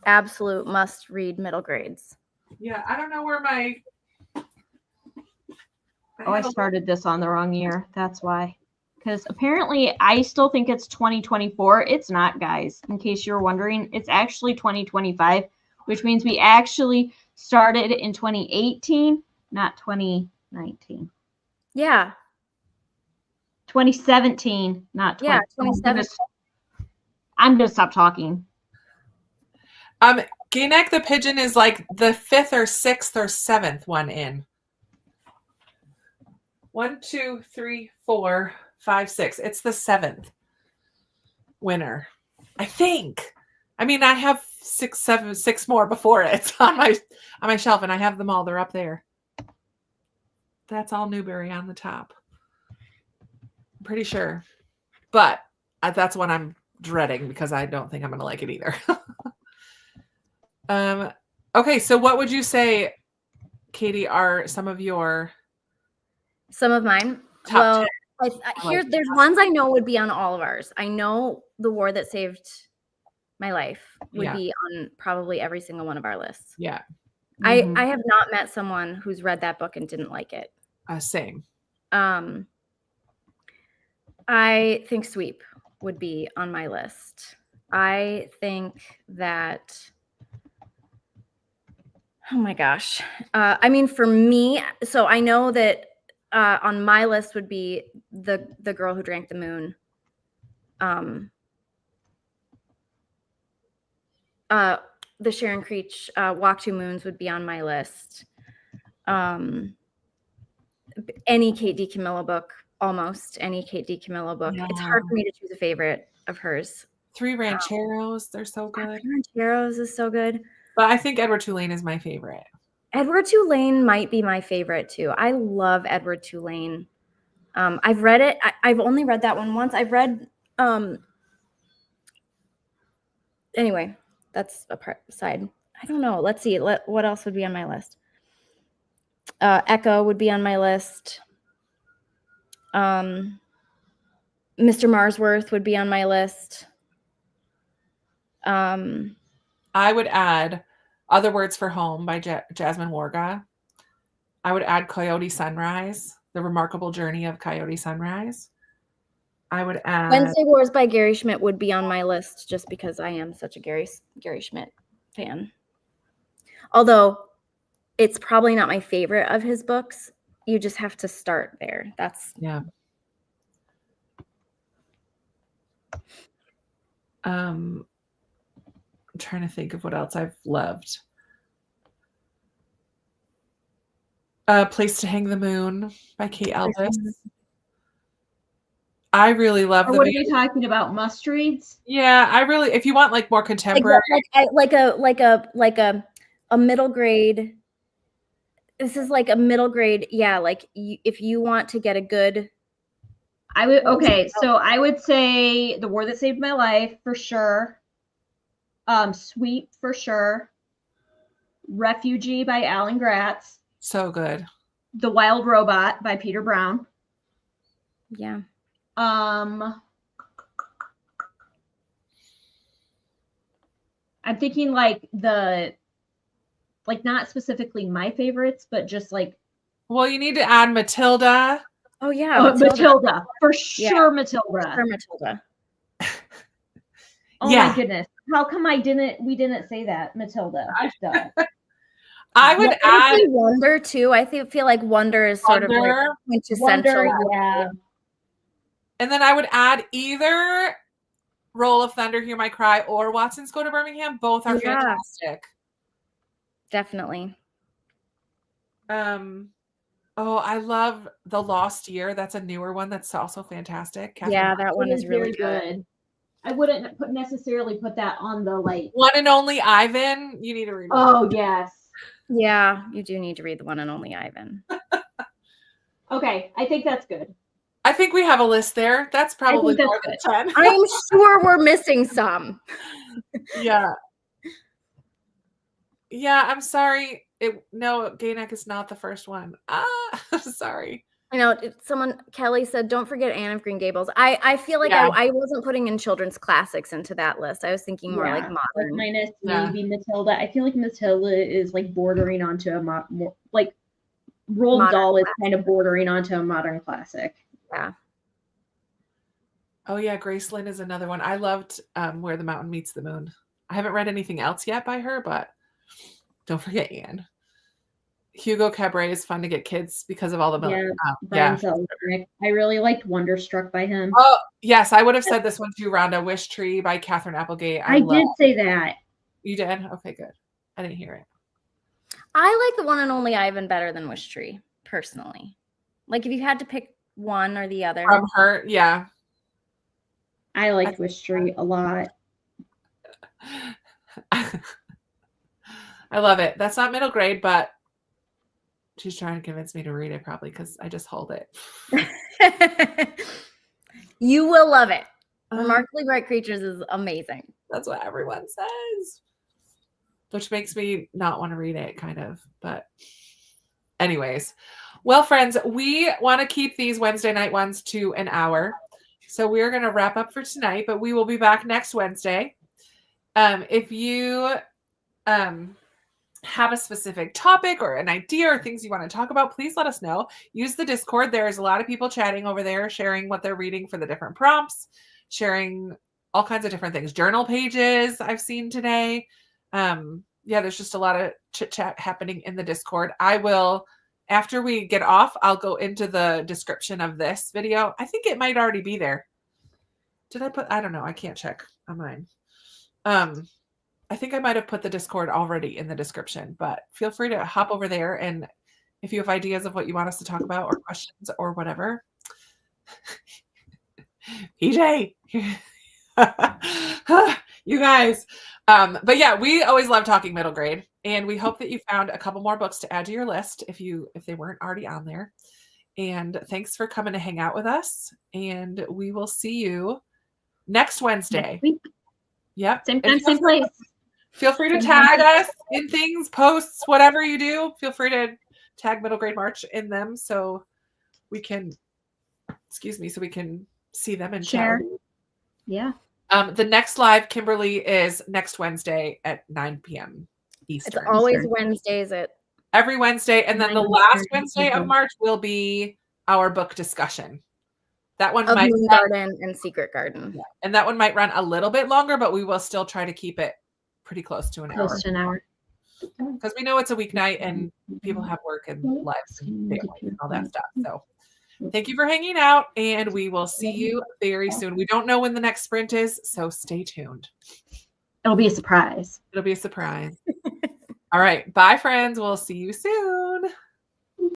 absolute must read middle grades. Yeah, I don't know where my. Oh, I started this on the wrong year. That's why. Because apparently I still think it's 2024. It's not, guys. In case you're wondering, it's actually 2025, which means we actually started in 2018, not 2019. Yeah. 2017, not 20. Yeah, 2017. I'm going to stop talking. Gayneck the Pigeon is like the 5th or 6th or 7th one in. 1, 2, 3, 4, 5, 6. It's the 7th winner, I think. I mean, I have 6 more before it on my shelf, and I have them all. They're up there. That's all Newbery on the top. I'm pretty sure, but that's one I'm dreading because I don't think I'm going to like it either. Okay, so what would you say, Katie, are some of your mine? top 10? There's ones I know would be on all of ours. I know The War That Saved My Life would be on probably every single one of our lists. Yeah. I have not met someone who's read that book and didn't like it. Same. I think Sweep would be on my list. I think that, oh my gosh. I mean, for me, so I know that on my list would be the Girl Who Drank the Moon. The Sharon Creech Walk Two Moons would be on my list. Any Kate DiCamillo book, almost any Kate DiCamillo book. Yeah. It's hard for me to choose a favorite of hers. Three Rancheros, they're so good. Three Rancheros is so good. But I think Edward Tulane is my favorite. Edward Tulane might be my favorite too. I love Edward Tulane. I've read it. I've only read that one once. I've read anyway, that's a part side. I don't know. Let's see. What else would be on my list? Echo would be on my list. Mr. Marsworth would be on my list. I would add Other Words for Home by Jasmine Warga. I would add Coyote Sunrise, The Remarkable Journey of Coyote Sunrise. I would add Wednesday Wars by Gary Schmidt would be on my list just because I am such a Gary Schmidt fan. Although it's probably not my favorite of his books. You just have to start there. Yeah. I'm trying to think of what else I've loved. Place to Hang the Moon by Kate Elvis. I really love What are you talking about? Must reads? Yeah, I really. If you want like more contemporary, like a middle grade. This is like a middle grade. Yeah, like if you want to get a good. So I would say The War That Saved My Life for sure. Sweep for sure. Refugee by Alan Gratz. So good. The Wild Robot by Peter Brown. Yeah. I'm thinking like not specifically my favorites, but just like Well, you need to add Matilda. Oh yeah, Matilda. For Yeah. sure, Matilda. For Matilda. Oh Yeah. my goodness. How come we didn't say that? Matilda. Duh. I would add Honestly, Wonder too. I feel like Wonder is sort of like Wonder. quintessential. Yeah. And then I would add either Roll of Thunder, Hear My Cry, or Watson's Go to Birmingham. Both are Yeah. fantastic. Definitely. Oh, I love The Lost Year. That's a newer one that's also fantastic. Yeah, that one is really very good. I wouldn't necessarily put that on the like. One and Only Ivan. You need to read it. Oh yes. Yeah, you do need to read The One and Only Ivan. Okay, I think that's good. I think we have a list there. That's probably that's more than 10. I'm sure we're missing some. Yeah. Yeah, I'm sorry. No, Gay Neck is not the first one. I'm sorry. I know Kelly said, don't forget Anne of Green Gables. I feel like Yeah. I wasn't putting in children's classics into that list. I was thinking more like modern. Minus Yeah. maybe Matilda. I feel like Matilda is like bordering onto a more like Roald Modern Dahl is kind of bordering onto a modern classic. Yeah. Oh yeah, Graceland is another one. I loved Where the Mountain Meets the Moon. I haven't read anything else yet by her, but don't forget Anne. Hugo Cabret is fun to get kids because of all the Brian Selznick. I really liked Wonderstruck by him. Oh yes, I would have said this one too, Rhonda. Wish Tree by Catherine Applegate. I did say that. You did? Okay, good. I didn't hear it. I like The One and Only Ivan better than Wish Tree, personally. Like if you had to pick one or the other. From her, yeah. I liked Wish Tree a lot. I love it. That's not middle grade, but she's trying to convince me to read it probably because I just hold it. You will love it. Remarkably Bright Creatures is amazing. That's what everyone says. Which makes me not want to read it, kind of. But anyways. Well, friends, we want to keep these Wednesday night ones to an hour. So we're going to wrap up for tonight, but we will be back next Wednesday. If you have a specific topic or an idea or things you want to talk about, please let us know. Use the Discord. There's a lot of people chatting over there, sharing what they're reading for the different prompts, sharing all kinds of different things. Journal pages I've seen today. Yeah, there's just a lot of chit chat happening in the Discord. I will, after we get off, I'll go into the description of this video. I think it might already be there. Did I put, I don't know. I can't check on mine. I think I might have put the Discord already in the description, but feel free to hop over there. And if you have ideas of what you want us to talk about or questions or whatever, PJ, you guys. But yeah, we always love talking middle grade, and we hope that you found a couple more books to add to your list if they weren't already on there. And thanks for coming to hang out with us. And we will see you next Wednesday. Yep. Same time, same place. Feel free to tag us in things, posts, whatever you do. Feel free to tag Middle Grade March in them so we can, so we can see them and share. chat. Yeah. The next live, Kimberly, is next Wednesday at 9 p.m. Eastern. It's always Wednesdays every Wednesday. And then the last Wednesday of March will be our book discussion. That one might Moon Garden and Secret Garden. Yeah. And that one might run a little bit longer, but we will still try to keep it pretty close to an hour. Close to an hour. Because we know it's a weeknight and people have work and lives and family and all that stuff. So thank you for hanging out, and we will see you very soon. We don't know when the next sprint is, so stay tuned. It'll be a surprise. It'll be a surprise. All right. Bye, friends. We'll see you soon.